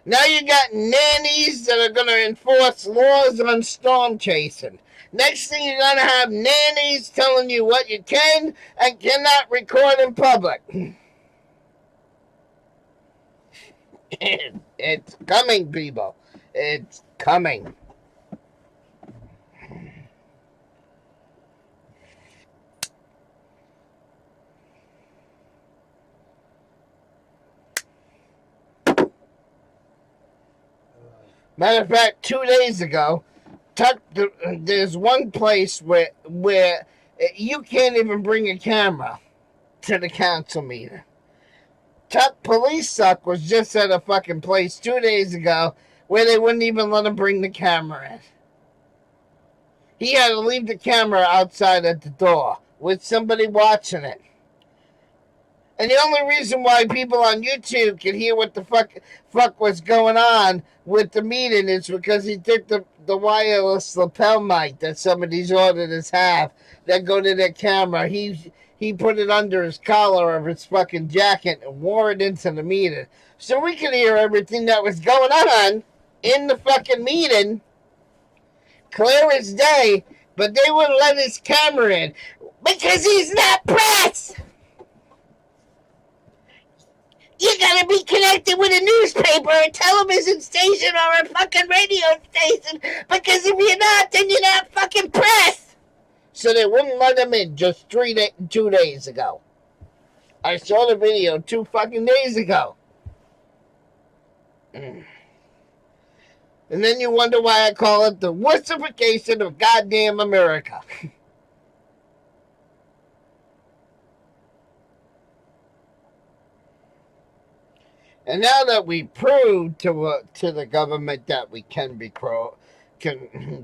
Now you got nannies that are going to enforce laws on storm chasing. Next thing you're going to have nannies telling you what you can and cannot record in public. It's coming, people. It's coming. Matter of fact, 2 days ago, there's one place where you can't even bring a camera to the council meeting. Tuck Police Suck was just at a fucking place 2 days ago where they wouldn't even let him bring the camera in. He had to leave the camera outside at the door with somebody watching it. And the only reason why people on YouTube can hear what the fuck was going on with the meeting is because he took the wireless lapel mic that some of these auditors have that go to their camera. He put it under his collar of his fucking jacket and wore it into the meeting. So we could hear everything that was going on in the fucking meeting, clear as day, but they wouldn't let his camera in because he's not press. You gotta be connected with a newspaper, a television station, or a fucking radio station, because if you're not, then you're not fucking press. So they wouldn't let him in just 2 days ago. I saw the video 2 fucking days ago. And then you wonder why I call it the wussification of goddamn America. And now that we proved to the government that we can be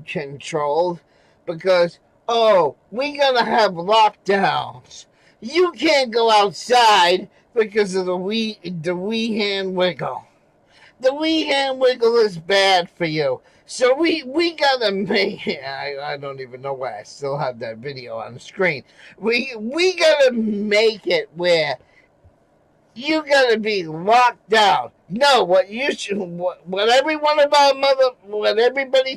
controlled, because, we're going to have lockdowns. You can't go outside because of the wee hand wiggle. The wee hand wiggle is bad for you. So we got to make it. I don't even know why I still have that video on the screen. We got to make it where you gotta be locked down. No, what everybody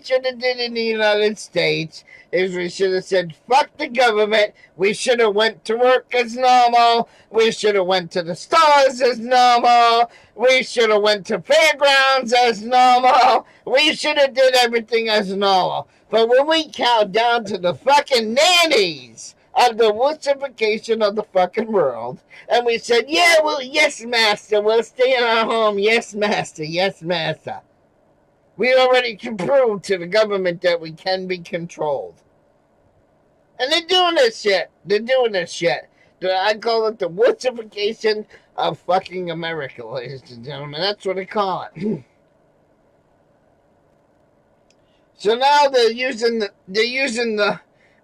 should have did in the United States is we should have said, fuck the government. We should have went to work as normal. We should have went to the stores as normal. We should have went to fairgrounds as normal. We should have did everything as normal. But when we count down to the fucking nannies of the wussification of the fucking world, and we said, yeah, well, yes, master, we'll stay in our home. Yes, master, yes, master. We already can prove to the government that we can be controlled. And they're doing this shit. I call it the wussification of fucking America, ladies and gentlemen. That's what I call it. So now they're using the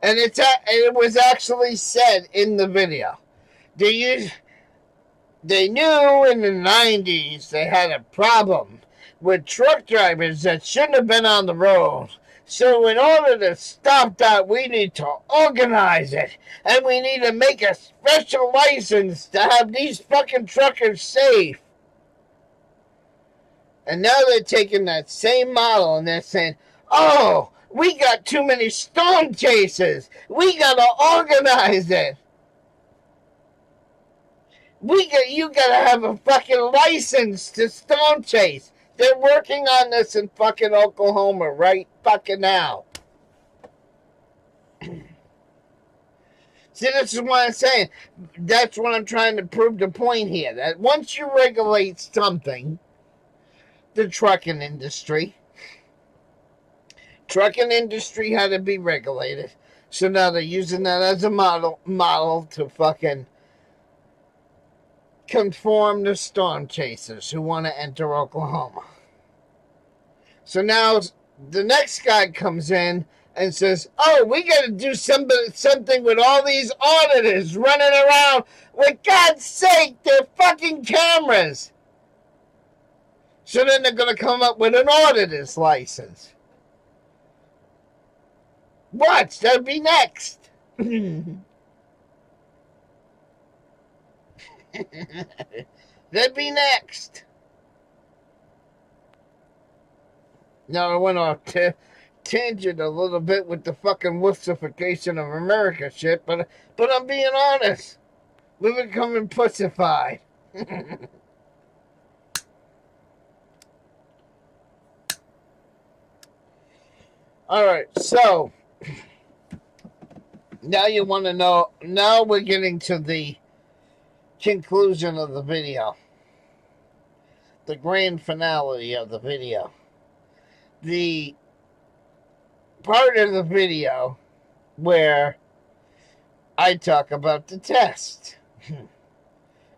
and it was actually said in the video. They knew in the 90s they had a problem with truck drivers that shouldn't have been on the road. So in order to stop that, we need to organize it. And we need to make a special license to have these fucking truckers safe. And now they're taking that same model and they're saying, oh, we got too many storm chasers. We gotta organize it. You gotta have a fucking license to storm chase. They're working on this in fucking Oklahoma right fucking now. See, this is what I'm saying. That's what I'm trying to prove the point here. That once you regulate something, the trucking industry had to be regulated. So now they're using that as a model to fucking conform to storm chasers who want to enter Oklahoma. So now the next guy comes in and says, oh, we got to do something with all these auditors running around. For God's sake, they're fucking cameras. So then they're going to come up with an auditor's license. Watch, that'll be next. That'd be next. Now I went off tangent a little bit with the fucking wussification of America shit, but I'm being honest. We're becoming pussified. Alright, so now you want to know, now we're getting to the conclusion of the video. The grand finale of the video. The part of the video where I talk about the test.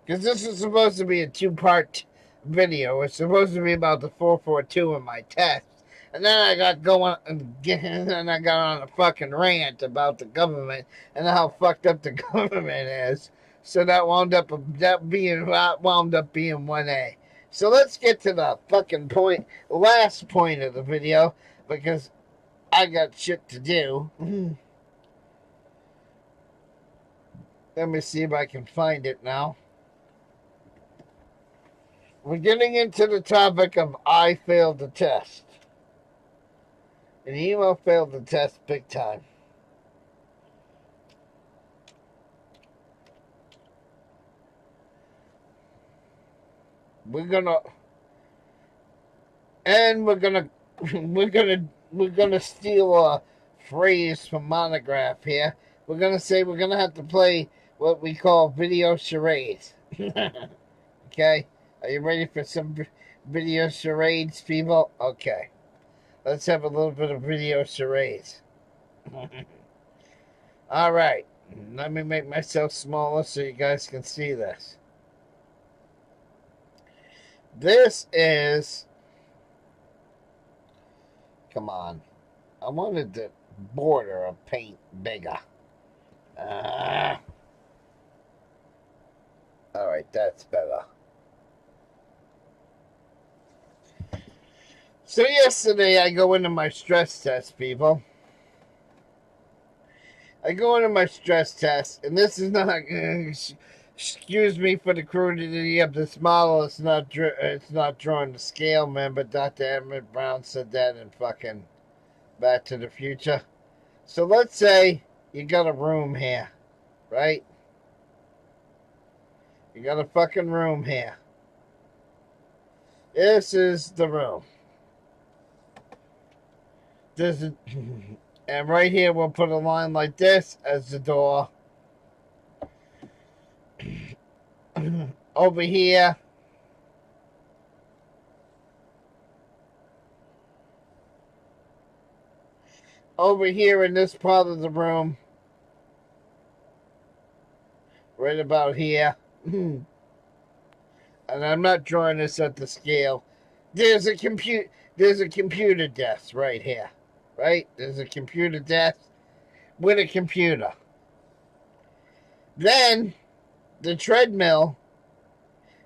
Because this is supposed to be a two-part video. It's supposed to be about the 442 in my test. And then I got going, and I got on a fucking rant about the government and how fucked up the government is. So that wound up being 1A. So let's get to the fucking point, last point of the video, because I got shit to do. Let me see if I can find it now. We're getting into the topic of I failed the test. And emo failed the test big time. We're gonna steal a phrase from Monograph here. We're gonna say we're gonna have to play what we call video charades. Okay? Are you ready for some video charades, people? Okay. Let's have a little bit of video charades. Alright. Let me make myself smaller so you guys can see this. This is... Come on. I wanted the border of paint bigger. Alright, that's better. So yesterday I go into my stress test, people. I go into my stress test, and this is not... excuse me for the crudity of this model. It's not drawing the scale, man, but Dr. Emmett Brown said that in fucking Back to the Future. So let's say you got a room here, right? You got a fucking room here. This is the room. This is, and right here we'll put a line like this as the door. Over here, in this part of the room, right about here, and I'm not drawing this at the scale. There's a computer desk right here, right? There's a computer desk with a computer. Then the treadmill.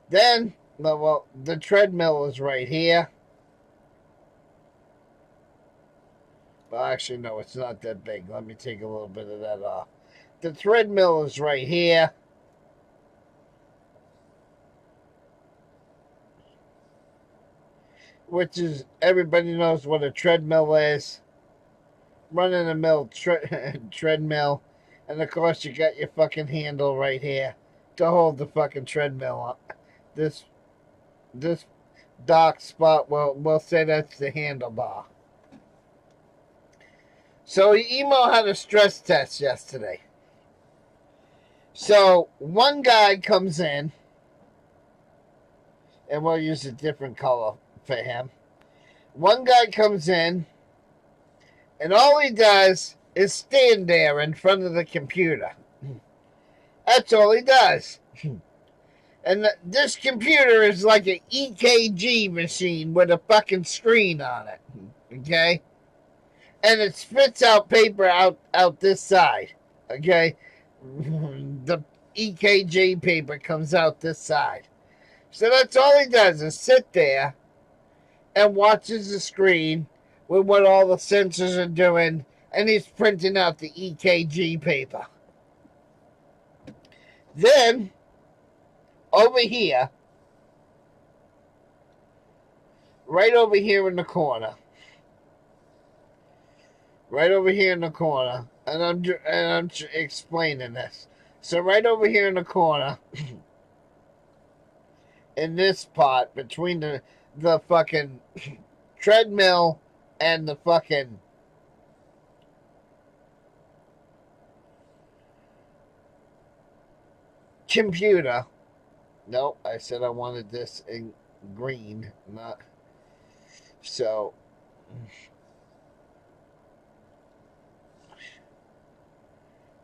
Then, well, the treadmill is right here. Well, actually, no, it's not that big. Let me take a little bit of that off. The treadmill is right here. Which is, everybody knows what a treadmill is. Running a mill treadmill. And of course, you got your fucking handle right here to hold the fucking treadmill up. This dock spot, we'll say that's the handlebar. So Emo had a stress test yesterday. So one guy comes in, and we'll use a different color for him. One guy comes in, and all he does is stand there in front of the computer. That's all he does. And this computer is like an EKG machine with a fucking screen on it. Okay? And it spits out paper out this side. Okay? The EKG paper comes out this side. So that's all he does is sit there and watches the screen with what all the sensors are doing, and he's printing out the EKG paper. Then, over here, right over here in the corner, and I'm explaining this. So right over here in the corner, in this part between the fucking treadmill and the fucking computer. No, I said I wanted this in green, not so.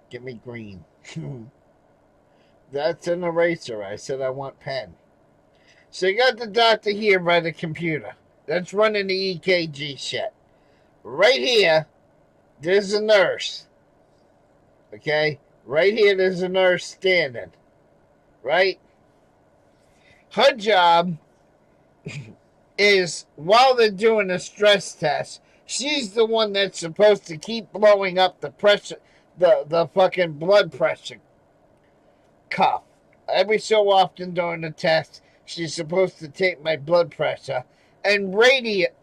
Give me green. That's an eraser. I said I want pen. So you got the doctor here by the computer. That's running the EKG shit. Right here, there's a nurse. Okay? Right here, there's a nurse standing. Right? Her job is, while they're doing a stress test, she's the one that's supposed to keep blowing up the pressure, the fucking blood pressure cuff. Every so often during the test, she's supposed to take my blood pressure and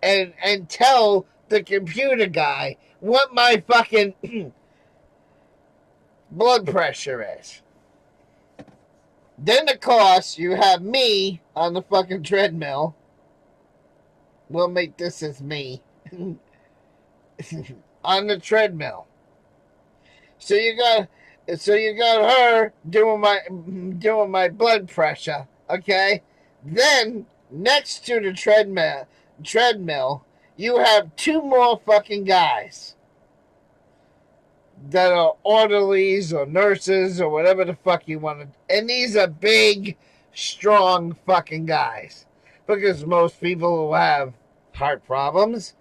and tell the computer guy what my fucking blood pressure is. Then, of course, you have me on the fucking treadmill. We'll make this as me. On the treadmill. So you got her doing my blood pressure, okay? Then next to the treadmill, you have two more fucking guys that are orderlies or nurses or whatever the fuck you want to. And these are big, strong fucking guys, because most people who have heart problems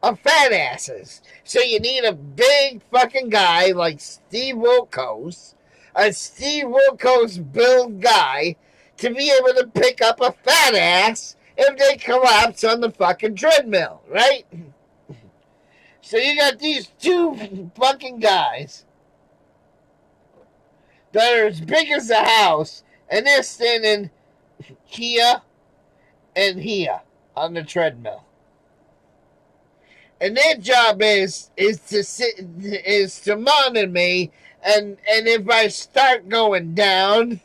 are fat asses. So you need a big fucking guy like Steve Wilkos, a Steve Wilkos build guy, to be able to pick up a fat ass if they collapse on the fucking treadmill, right? So you got these two fucking guys that are as big as a house, and they're standing here and here on the treadmill. And their job is to monitor me, and if I start going down,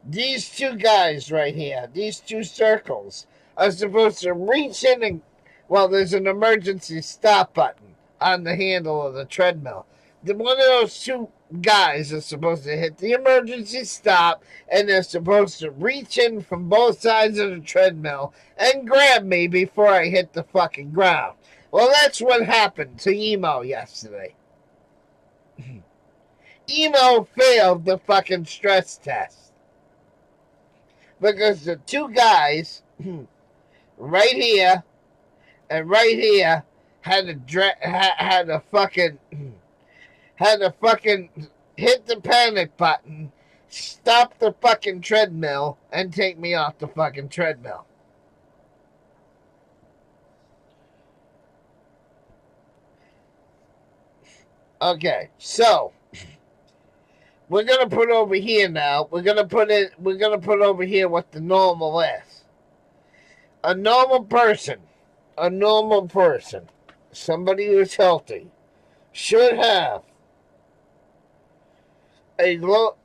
these two guys right here, these two circles, are supposed to reach in and, well, there's an emergency stop button on the handle of the treadmill. One of those two guys is supposed to hit the emergency stop, and they're supposed to reach in from both sides of the treadmill and grab me before I hit the fucking ground. Well, that's what happened to Emo yesterday. Emo failed the fucking stress test because the two guys right here and right here had to fucking hit the panic button, stop the fucking treadmill, and take me off the fucking treadmill. Okay, so we're gonna put over here now. We're gonna put over here what the normal is. A normal person, somebody who's healthy, should have a low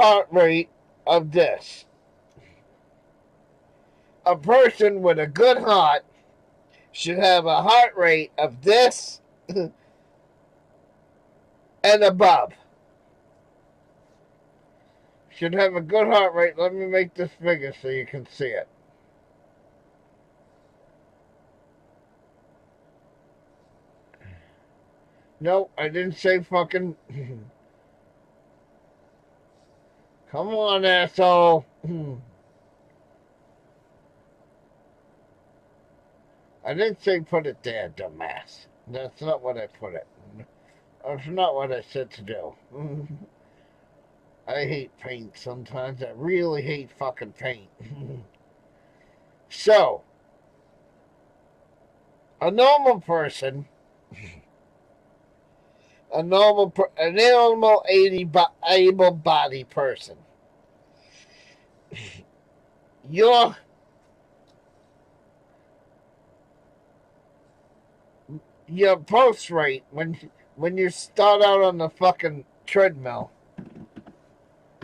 heart rate of this. A person with a good heart should have a heart rate of this and above. Should have a good heart rate. Let me make this bigger so you can see it. No, I didn't say fucking... Come on, asshole. I didn't say put it there, dumbass. That's not what I put it. That's not what I said to do. I hate paint sometimes. I really hate fucking paint. So, a normal person, an normal able-bodied person, your pulse rate when you start out on the fucking treadmill,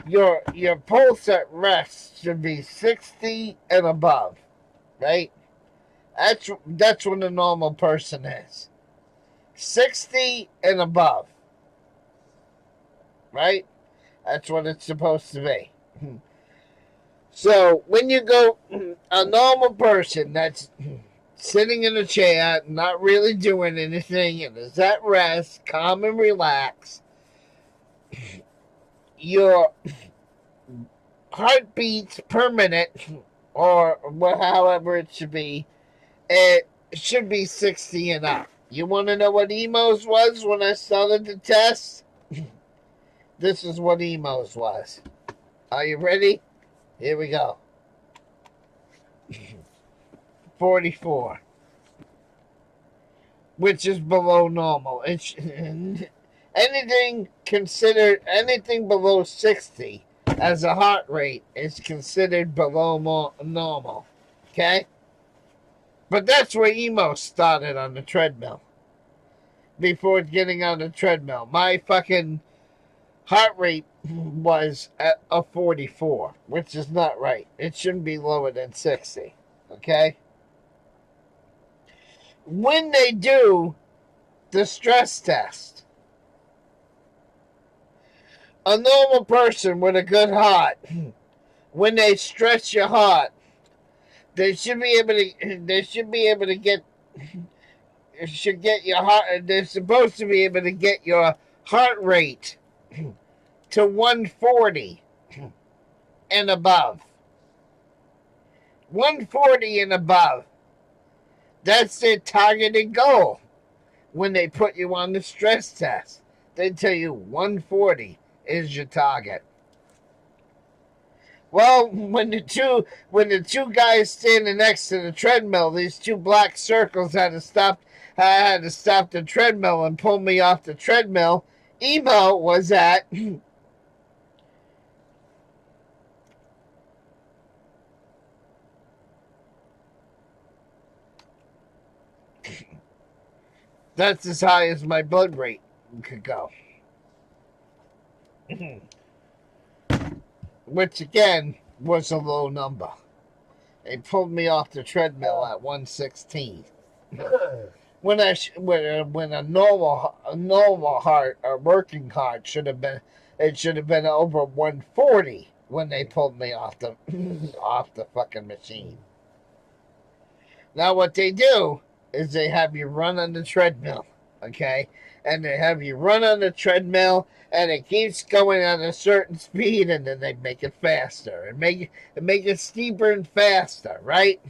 your pulse at rest should be 60 and above, right? That's what a normal person is. 60 and above. Right? That's what it's supposed to be. So when you go, a normal person that's sitting in a chair, not really doing anything, and is at rest, calm and relax, your heartbeats per minute, or however it should be, it should be 60 and up. You want to know what emos was when I started the test? This is what emos was. Are you ready? Here we go. 44. Which is below normal. It's anything below 60 as a heart rate is considered below normal. Okay? But that's where emo started on the treadmill. Before getting on the treadmill. My fucking heart rate was at a 44, which is not right. It shouldn't be lower than 60. Okay? When they do the stress test, a normal person with a good heart, when they stress your heart, they should be able to get your heart. They're supposed to be able to get your heart rate to 140 and above. 140 and above. That's their targeted goal. When they put you on the stress test, they tell you 140 is your target. Well, when the two guys standing next to the treadmill, these two black circles had to stop the treadmill and pull me off the treadmill. Emo was at that's as high as my blood rate could go. Which again was a low number. They pulled me off the treadmill at 116. When a normal heart, a working heart should have been over 140 when they pulled me off the fucking machine. Now what they do is they have you run on the treadmill, okay? And they have you run on the treadmill, and it keeps going at a certain speed, and then they make it faster and make it steeper and faster, right?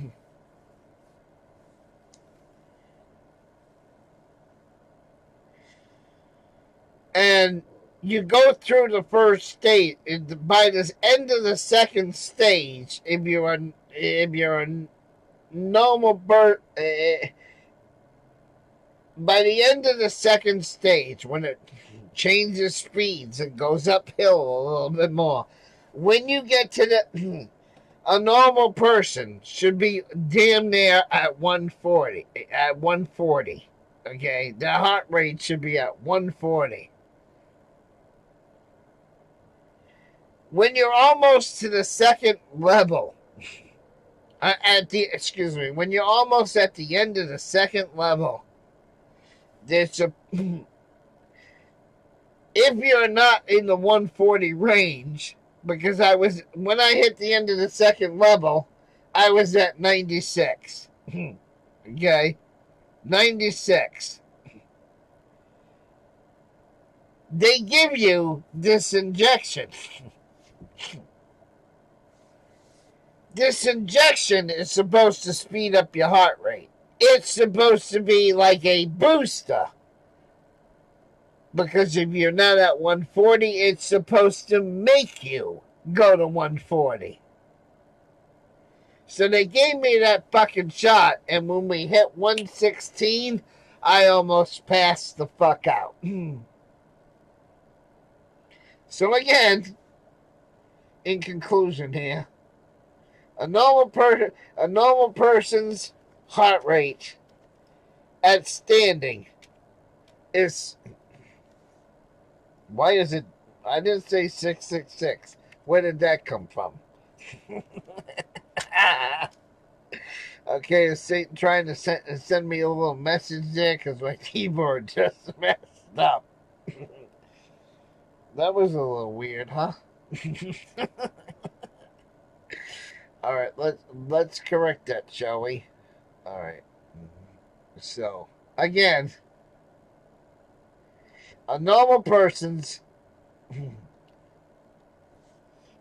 And you go through the first stage. By the end of the second stage, if you're a normal bird. By the end of the second stage, when it changes speeds, it goes uphill a little bit more. When you get to a normal person should be damn near at 140. At 140, okay, their heart rate should be at 140. When you're almost to the second level, when you're almost at the end of the second level. If you're not in the 140 range, because when I hit the end of the second level, I was at 96. Okay? 96. They give you this injection. This injection is supposed to speed up your heart rate. It's supposed to be like a booster. Because if you're not at 140, it's supposed to make you go to 140. So they gave me that fucking shot, and when we hit 116, I almost passed the fuck out. So again, in conclusion here, a normal person's heart rate at standing is, why is it, I didn't say 666. Where did that come from? Okay, is Satan trying to send me a little message there because my keyboard just messed up? That was a little weird, huh? All right, let's correct that, shall we? All right. So, again, a normal person's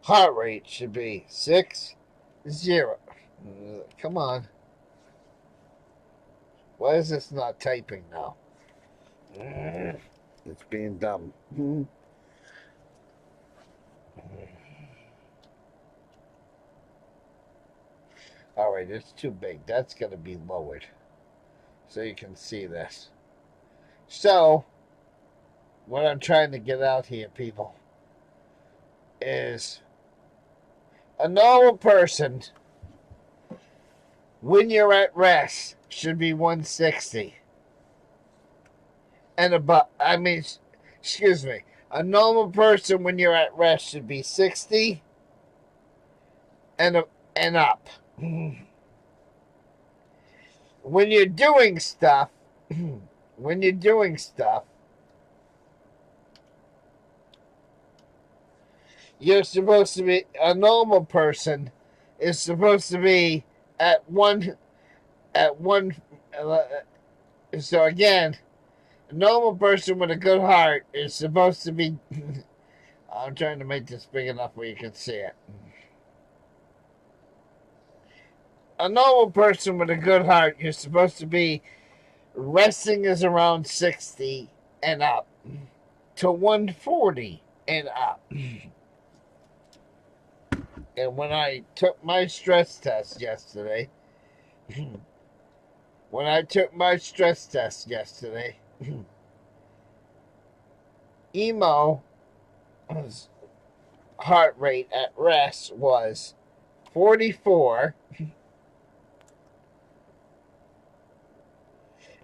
heart rate should be 60. Come on. Why is this not typing now? It's being dumb. All right, it's too big. That's going to be lowered so you can see this. So, what I'm trying to get out here, people, is a normal person, when you're at rest, should be 160. And excuse me, a normal person when you're at rest should be 60 and up. When you're doing stuff, you're supposed to be, a normal person is supposed to be at one, so again, a normal person with a good heart is supposed to be, I'm trying to make this big enough where you can see it. A normal person with a good heart, you're supposed to be, resting is around 60 and up to 140 and up. And when I took my stress test yesterday, Emo's heart rate at rest was 44.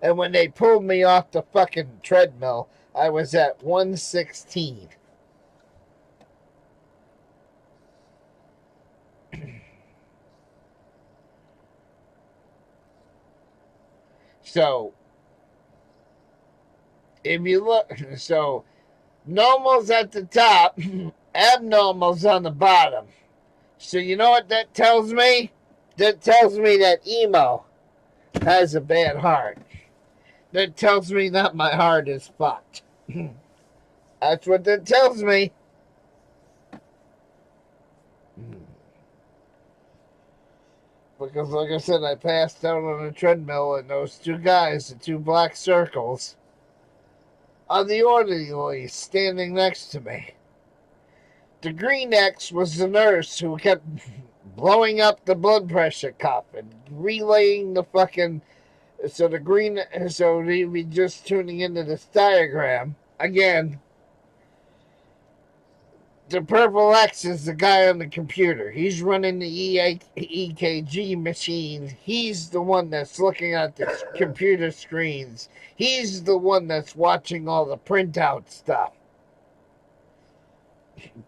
And when they pulled me off the fucking treadmill, I was at 116. So, if you look, so normal's at the top, abnormal's on the bottom. So you know what that tells me? That tells me that emo has a bad heart. That tells me that my heart is fucked. That's what that tells me. Because, like I said, I passed out on a treadmill, and those two guys, the two black circles, are the orderlies standing next to me. The green X was the nurse who kept blowing up the blood pressure cup and relaying the fucking. So we just tuning into this diagram again. The purple X is the guy on the computer. He's running the EKG machine. He's the one that's looking at the computer screens. He's the one that's watching all the printout stuff.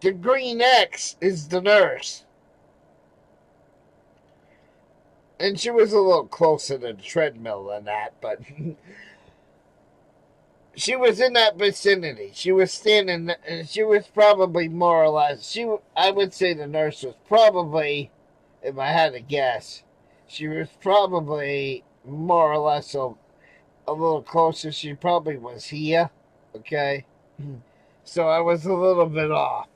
The green X is the nurse. And she was a little closer to the treadmill than that, but she was in that vicinity. She was standing, she was probably more or less, I would say the nurse was probably, if I had to guess, she was probably more or less a little closer. She probably was here, okay? So I was a little bit off.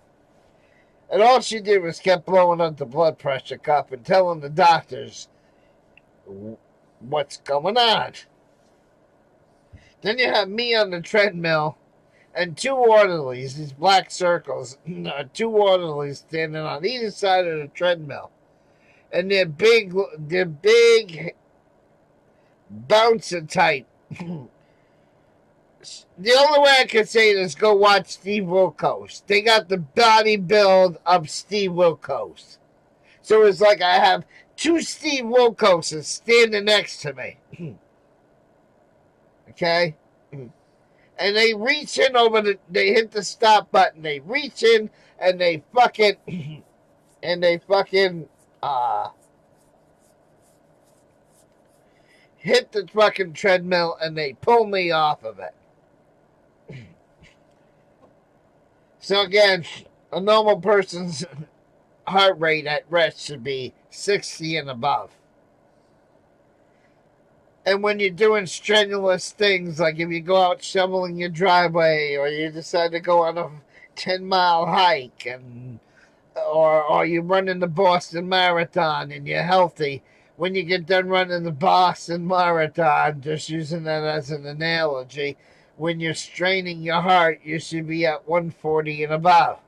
And all she did was kept blowing up the blood pressure cup and telling the doctors what's going on. Then you have me on the treadmill and two orderlies, these black circles, two orderlies standing on either side of the treadmill. and they're big bouncer type. The only way I can say it is go watch Steve Wilkos. They got the body build of Steve Wilkos. So it's like I have two Steve Wilkoses standing next to me. Okay? And they reach in they hit the stop button. They reach in and they fucking, hit the fucking treadmill and they pull me off of it. So again, a normal person's heart rate at rest should be 60 and above. And when you're doing strenuous things, like if you go out shoveling your driveway, or you decide to go on a 10-mile hike, or you're running the Boston Marathon and you're healthy, when you get done running the Boston Marathon, just using that as an analogy, when you're straining your heart, you should be at 140 and above.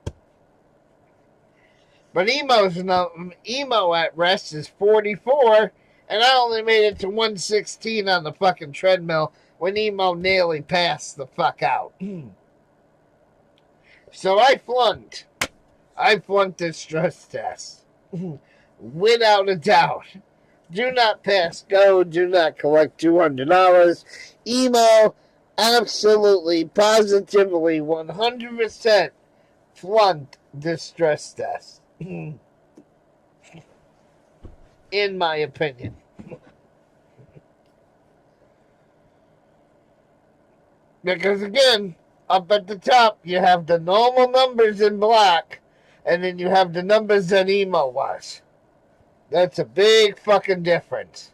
But emo at rest is 44, and I only made it to 116 on the fucking treadmill when emo nearly passed the fuck out. So I flunked. I flunked this stress test. Without a doubt. Do not pass go. Do not collect $200. Emo absolutely, positively, 100% flunked this stress test. In my opinion. Because again, up at the top, you have the normal numbers in black, and then you have the numbers that emo was. That's a big fucking difference.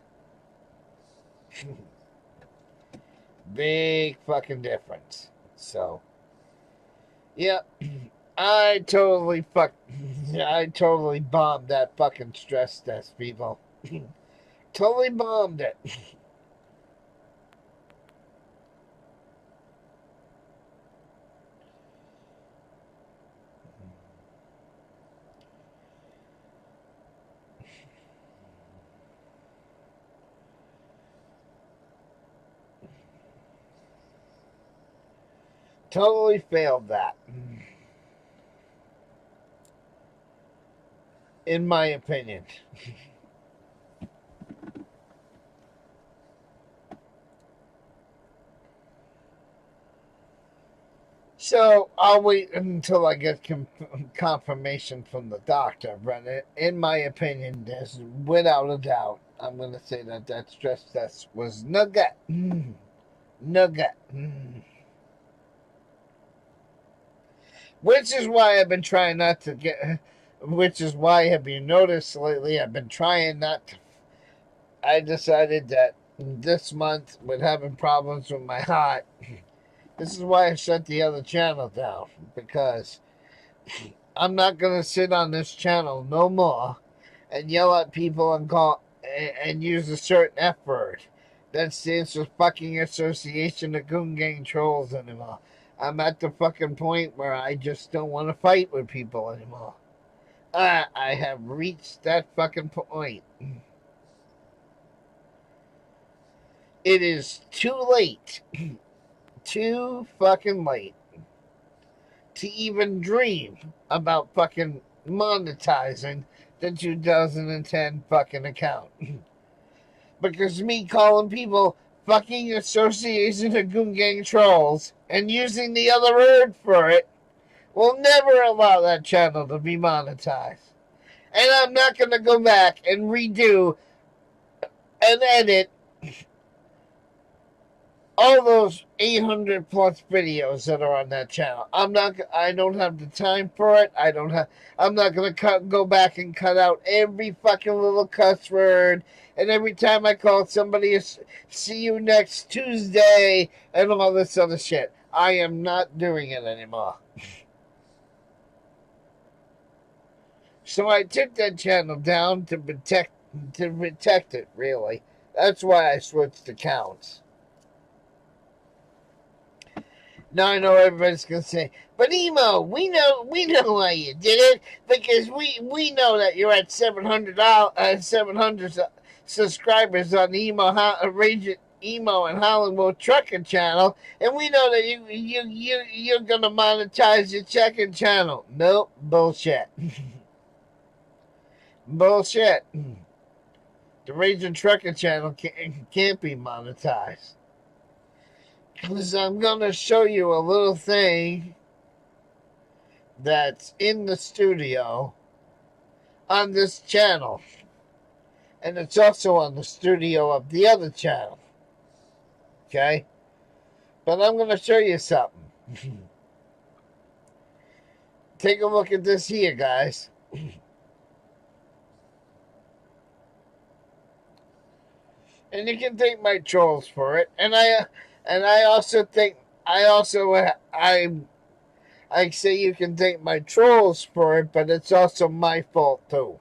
Big fucking difference. So, yeah, I totally bombed that fucking stress test, people. Totally bombed it. Totally failed that. In my opinion. So I'll wait until I get confirmation from the doctor. But in my opinion, there's without a doubt, I'm going to say that stress test was nugget. Nugget. Which is why I've been trying not to get... Which is why, have you noticed lately, I've been trying not to... I decided that this month, with having problems with my heart, this is why I shut the other channel down. Because I'm not going to sit on this channel no more and yell at people and use a certain F word. That stands for fucking Association of Goon Gang Trolls anymore. I'm at the fucking point where I just don't want to fight with people anymore. I have reached that fucking point. It is too late. Too fucking late to even dream about fucking monetizing the 2010 fucking account. Because me calling people fucking Association of Goon Gang Trolls and using the other word for it will never allow that channel to be monetized. And I'm not going to go back and redo and edit all those 800 plus videos that are on that channel. I don't have the time for it. I'm not going to go back and cut out every fucking little cuss word. And every time I call somebody, see you next Tuesday, and all this other shit. I am not doing it anymore. So I took that channel down to protect it, really. That's why I switched accounts. Now I know everybody's gonna say, but Emo, we know why you did it, because we know that you're at 700 subscribers on the Emo and Hollywood Trucking channel, and we know that you're gonna monetize your checking channel. Nope, bullshit. Bullshit. The Raging Trucking channel can't be monetized. Because I'm going to show you a little thing that's in the studio on this channel. And it's also on the studio of the other channel. Okay? But I'm going to show you something. Take a look at this here, guys. And you can thank my trolls for it. And I also think I say you can thank my trolls for it, but it's also my fault too.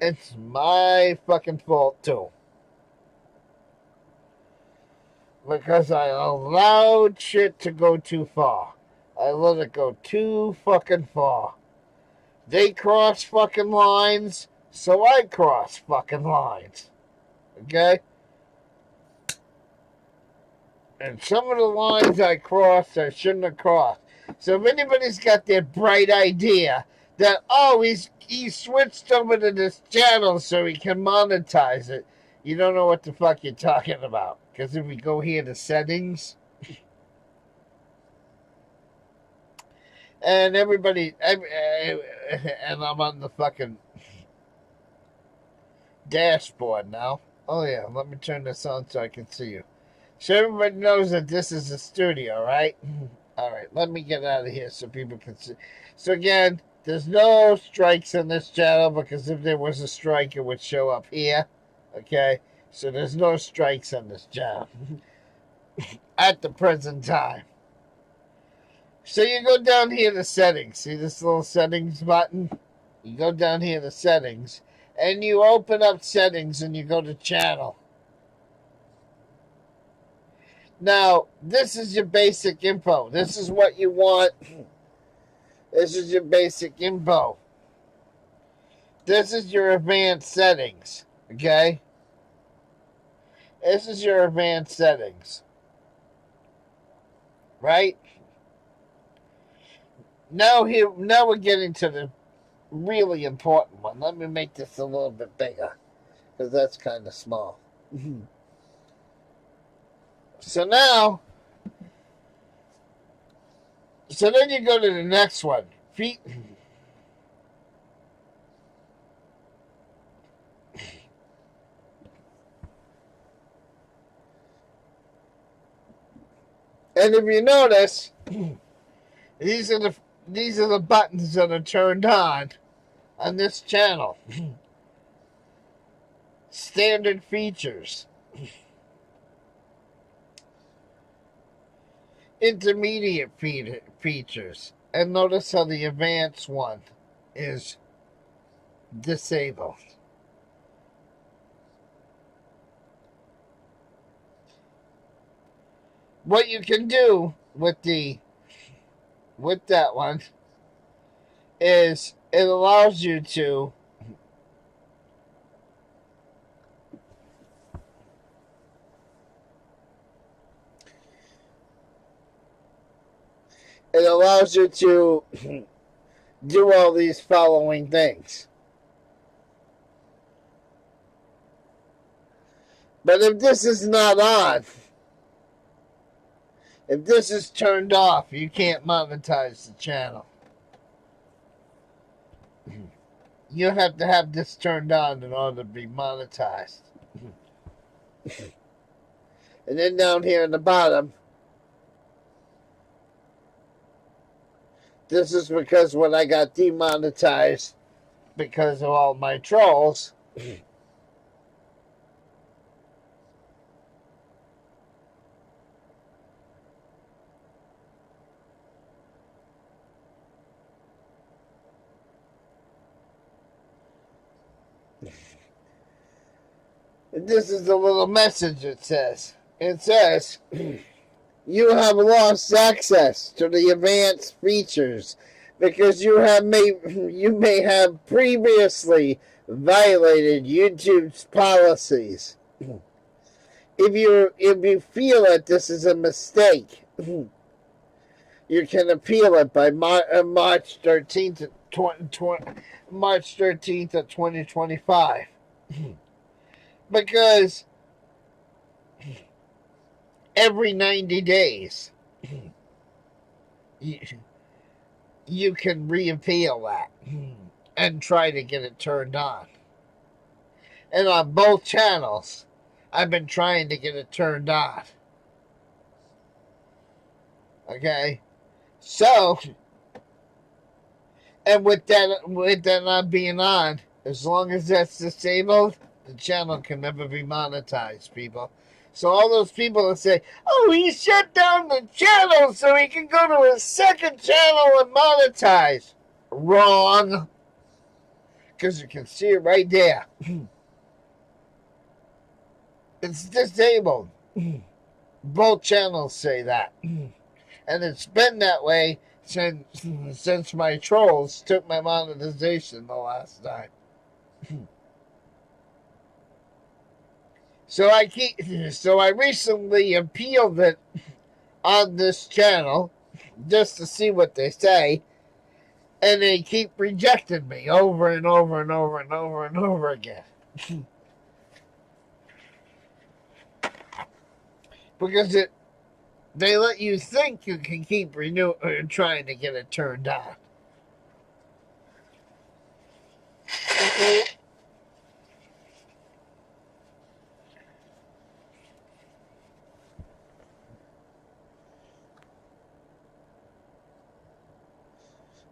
It's my fucking fault too. Because I allowed shit to go too far. I let it go too fucking far. They cross fucking lines, so I cross fucking lines. Okay? And some of the lines I crossed, I shouldn't have crossed. So if anybody's got that bright idea that, oh, he switched over to this channel so he can monetize it, you don't know what the fuck you're talking about. Because if we go here to settings, and everybody, and I'm on the fucking dashboard now. Oh yeah, let me turn this on so I can see you. So everybody knows that this is a studio, right? All right, let me get out of here so people can see. So again, there's no strikes on this channel, because if there was a strike, it would show up here. Okay? So there's no strikes on this channel at the present time. So you go down here to settings. See this little settings button? You go down here to settings, and you open up settings, and you go to channel. Now, this is your basic info. This is what you want. This is your basic info. This is your advanced settings. Okay? This is your advanced settings. Right? Now we're getting to the really important one. Let me make this a little bit bigger, because that's kind of small. So then you go to the next one. Feet. And if you notice, these are the buttons that are turned on this channel. Standard features. Intermediate features. And notice how the advanced one is disabled. What you can do with that one is it allows you to do all these following things. But if this is not on, if this is turned off, you can't monetize the channel. You have to have this turned on in order to be monetized. And then down here in the bottom, this is because when I got demonetized because of all my trolls, this is the little message it says. It says, you have lost access to the advanced features because you may have previously violated YouTube's policies. If you feel that this is a mistake, you can appeal it by March 13th, March 13th of 2025. Because every 90 days, you can reappeal that and try to get it turned on. And on both channels, I've been trying to get it turned on. Okay? So, and with that not being on, as long as that's disabled, the channel can never be monetized, people. So all those people that say, oh, he shut down the channel so he can go to his second channel and monetize. Wrong. Because you can see it right there. It's disabled. Both channels say that. And it's been that way since my trolls took my monetization the last time. So I recently appealed it on this channel just to see what they say, and they keep rejecting me over and over and over and over and over again. Because they let you think you can keep trying to get it turned on.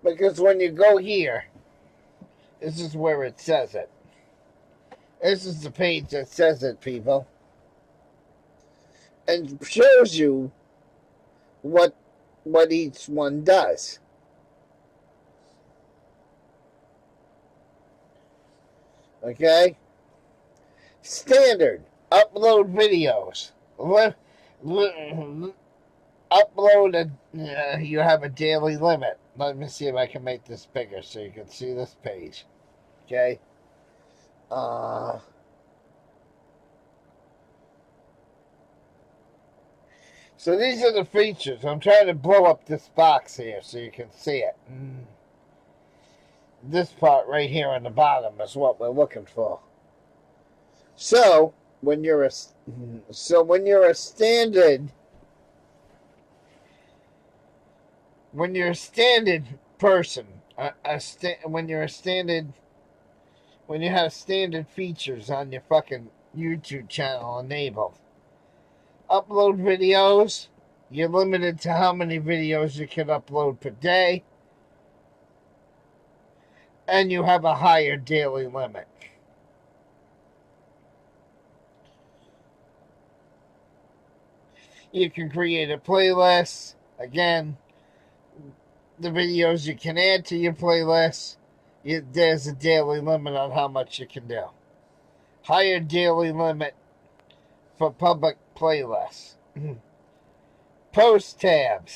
Because when you go here, this is where it says it. This is the page that says it, people. And shows you what each one does. Okay? Standard. Upload videos. Upload you have a daily limit. Let me see if I can make this bigger so you can see this page. Okay? So these are the features. I'm trying to blow up this box here so you can see it. This part right here on the bottom is what we're looking for. So when you're a standard person, when you have standard features on your fucking YouTube channel enabled, upload videos, you're limited to how many videos you can upload per day, and you have a higher daily limit. You can create a playlist. Again, the videos you can add to your playlist, there's a daily limit on how much you can do. Higher daily limit for public playlists. Post tab.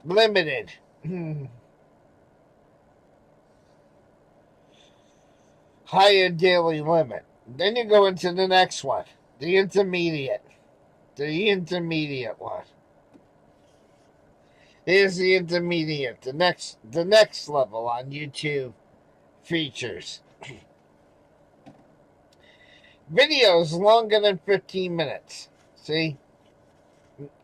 Limited. Higher daily limit. Then you go into the next one. The intermediate one. Here's the intermediate, the next level on YouTube features. Videos longer than 15 minutes. See?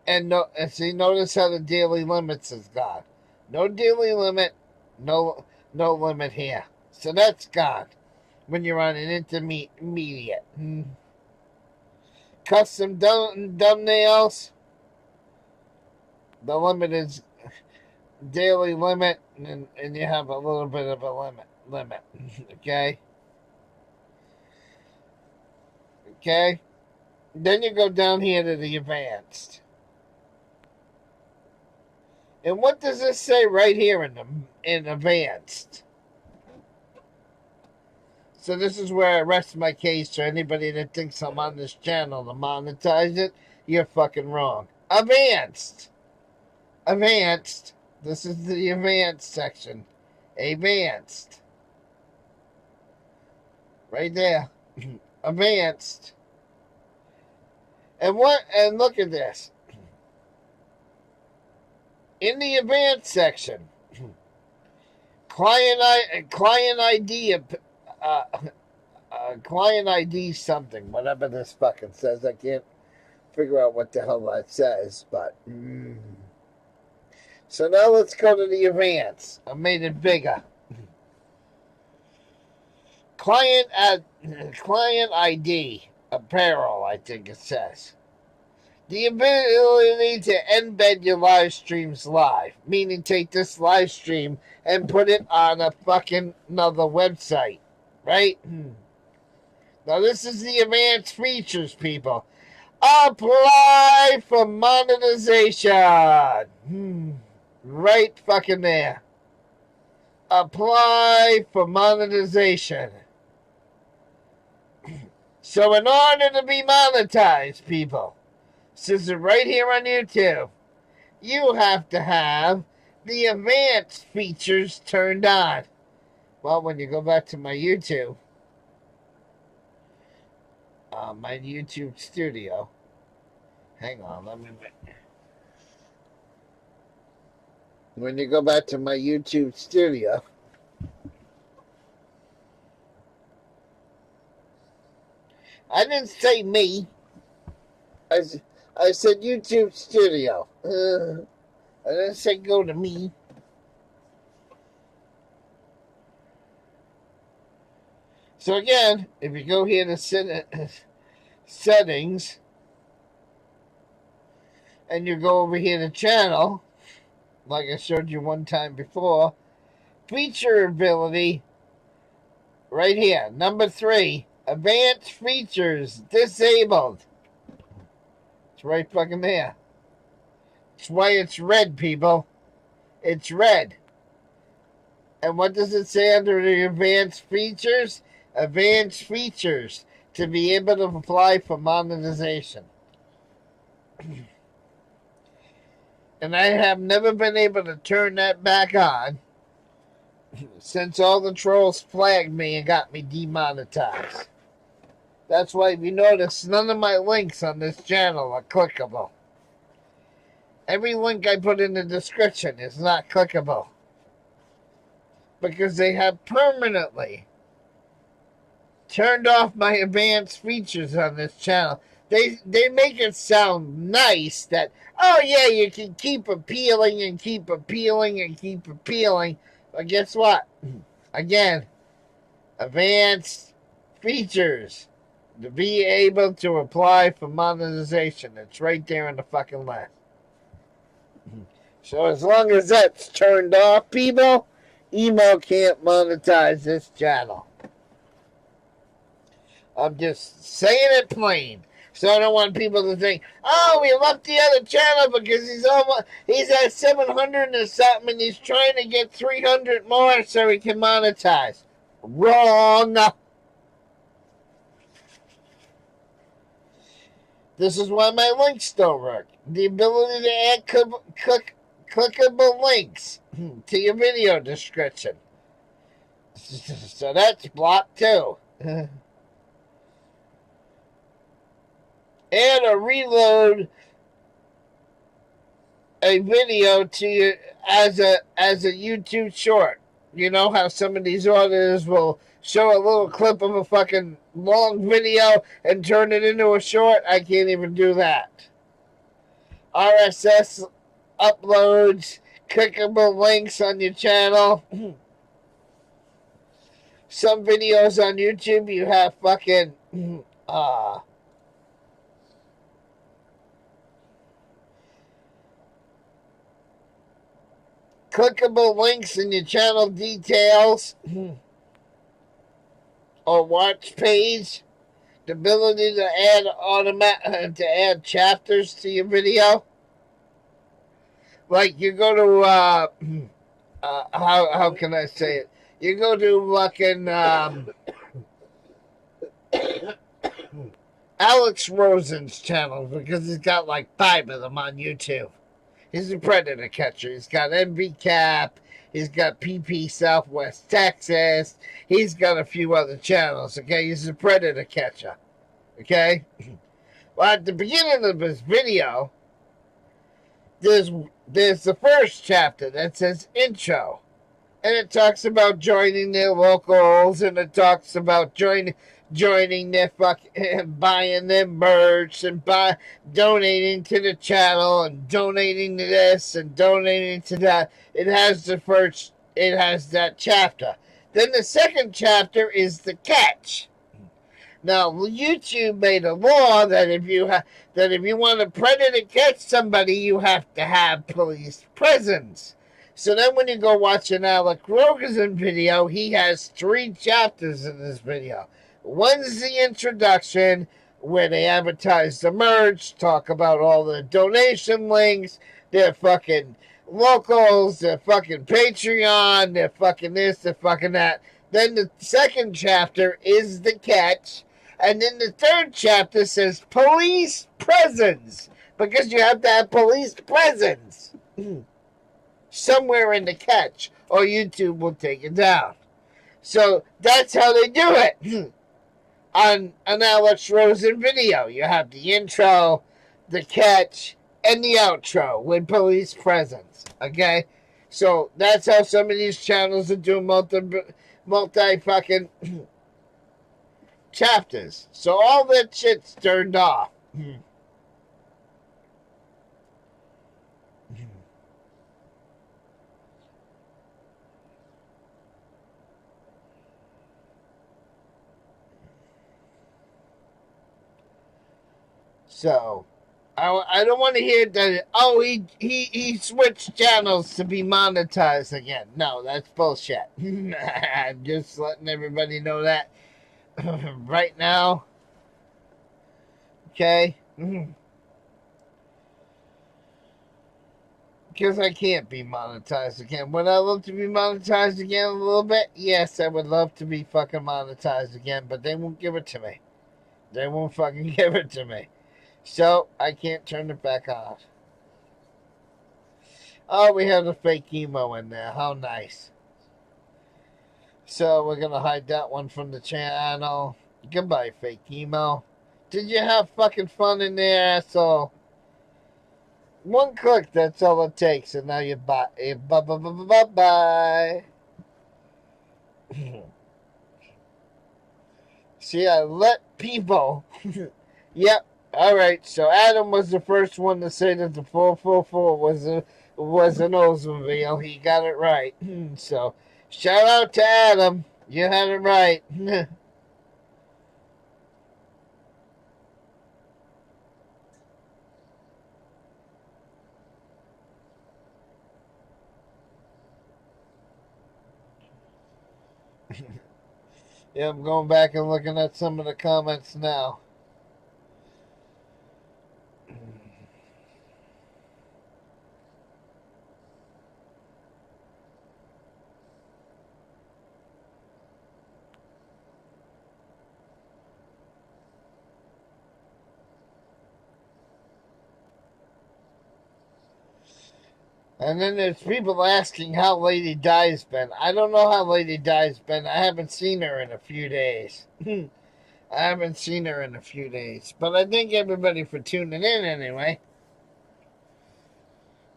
And notice how the daily limits is gone. No daily limit, no limit here. So that's gone when you're on an intermediate. Custom thumbnails. The limit is daily limit, and you have a little bit of a limit. Okay? Okay? Then you go down here to the advanced. And what does this say right here in advanced? So this is where I rest my case for anybody that thinks I'm on this channel to monetize it. you're fucking wrong. Advanced. Advanced. This is the advanced section. Advanced. Right there. Advanced. And look at this. In the advanced section, client ID, client ID something, whatever this fucking says. I can't figure out what the hell that says, but so now let's go to the advanced. I made it bigger. Client ID apparel, I think it says. The ability to embed your live streams live, meaning take this live stream and put it on a fucking another website, right? Now this is the advanced features, people. Apply for monetization. Right fucking there. Apply for monetization. So in order to be monetized, people, this is right here on YouTube, you have to have the advanced features turned on. Well, when you go back to my YouTube studio, hang on, let me. When you go back to my YouTube studio, I didn't say me. I said YouTube studio. I didn't say go to me. So again, if you go here to settings, and you go over here to channel, like I showed you one time before, feature ability, right here, number 3, advanced features disabled. It's right fucking there. That's why it's red, people. It's red. And what does it say under the advanced features? Advanced features to be able to apply for monetization. And I have never been able to turn that back on since all the trolls flagged me and got me demonetized. That's why, if you notice, none of my links on this channel are clickable. Every link I put in the description is not clickable. Because they have permanently turned off my advanced features on this channel. They make it sound nice that, oh yeah, you can keep appealing and keep appealing and keep appealing. But guess what? Again, advanced features to be able to apply for monetization. It's right there in the fucking list. So as long as that's turned off, people, emo can't monetize this channel. I'm just saying it plain. So I don't want people to think, oh, we left the other channel because he's at 700 or something and he's trying to get 300 more so he can monetize. Wrong. This is why my links don't work. The ability to add clickable links to your video description. So that's blocked too. Add or reload a video to you as a YouTube short. You know how some of these auditors will show a little clip of a fucking long video and turn it into a short? I can't even do that. RSS uploads, clickable links on your channel. Some videos on YouTube you have fucking clickable links in your channel details or watch page. The ability to add chapters to your video. Like you go to how can I say it? You go to fucking Alex Rosen's channel because he's got like 5 of them on YouTube. He's a predator catcher. He's got MV Cap. He's got PP Southwest Texas. He's got a few other channels, okay? He's a predator catcher, okay? Well, at the beginning of this video, there's the first chapter that says intro. And it talks about joining their locals, and it talks about joining their buying their merch, and donating to the channel, and donating to this, and donating to that. It has that chapter. Then the second chapter is the catch. Now, YouTube made a law that if you want to predator catch somebody, you have to have police presence. So then when you go watch an Alex Rosen video, he has 3 chapters in this video. One's the introduction, where they advertise the merch, talk about all the donation links, their fucking locals, their fucking Patreon, their fucking this, their fucking that. Then the second chapter is the catch. And then the third chapter says police presence, because you have to have police presence somewhere in the catch, or YouTube will take it down. So that's how they do it. On an Alex Rosen video, you have the intro, the catch, and the outro with police presence. Okay? So that's how some of these channels are doing multi fucking chapters. So all that shit's turned off. So, I don't want to hear that, oh, he switched channels to be monetized again. No, that's bullshit. I'm just letting everybody know that right now. Okay? Because I can't be monetized again. Would I love to be monetized again a little bit? Yes, I would love to be fucking monetized again, but they won't give it to me. They won't fucking give it to me. So, I can't turn it back on. Oh, we have the fake emo in there. How nice. So, we're going to hide that one from the channel. Goodbye, fake emo. Did you have fucking fun in there, asshole? One click, that's all it takes. And now you're bye-bye. See, I let people... Yep. All right, so Adam was the first one to say that the 444 was an Oldsmobile. He got it right. So, shout out to Adam. You had it right. Yeah, I'm going back and looking at some of the comments now. And then there's people asking how Lady Di's been. I don't know how Lady Di's been. I haven't seen her in a few days. I haven't seen her in a few days. But I thank everybody for tuning in anyway.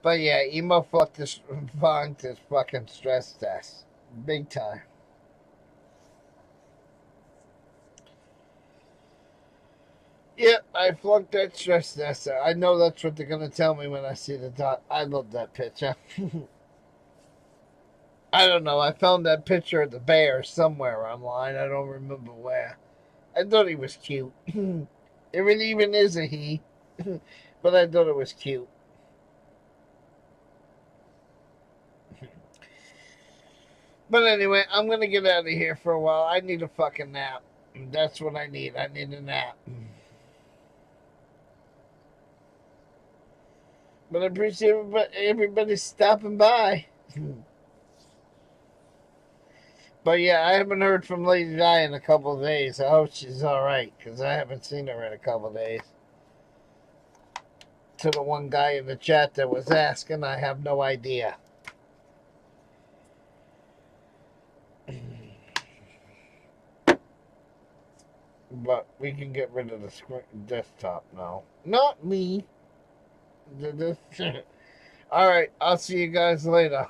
But yeah, emo fucked this fucking stress test. Big time. Yep, I flunked that stress test. I know that's what they're going to tell me when I see the dot. I love that picture. I don't know. I found that picture of the bear somewhere online. I don't remember where. I thought he was cute. If it even is a he. But I thought it was cute. But anyway, I'm going to get out of here for a while. I need a fucking nap. That's what I need. I need a nap. But I appreciate everybody stopping by. But yeah, I haven't heard from Lady Di in a couple of days. I hope she's alright, because I haven't seen her in a couple of days. To the one guy in the chat that was asking, I have no idea. But we can get rid of the screen desktop now. Not me. Alright, I'll see you guys later.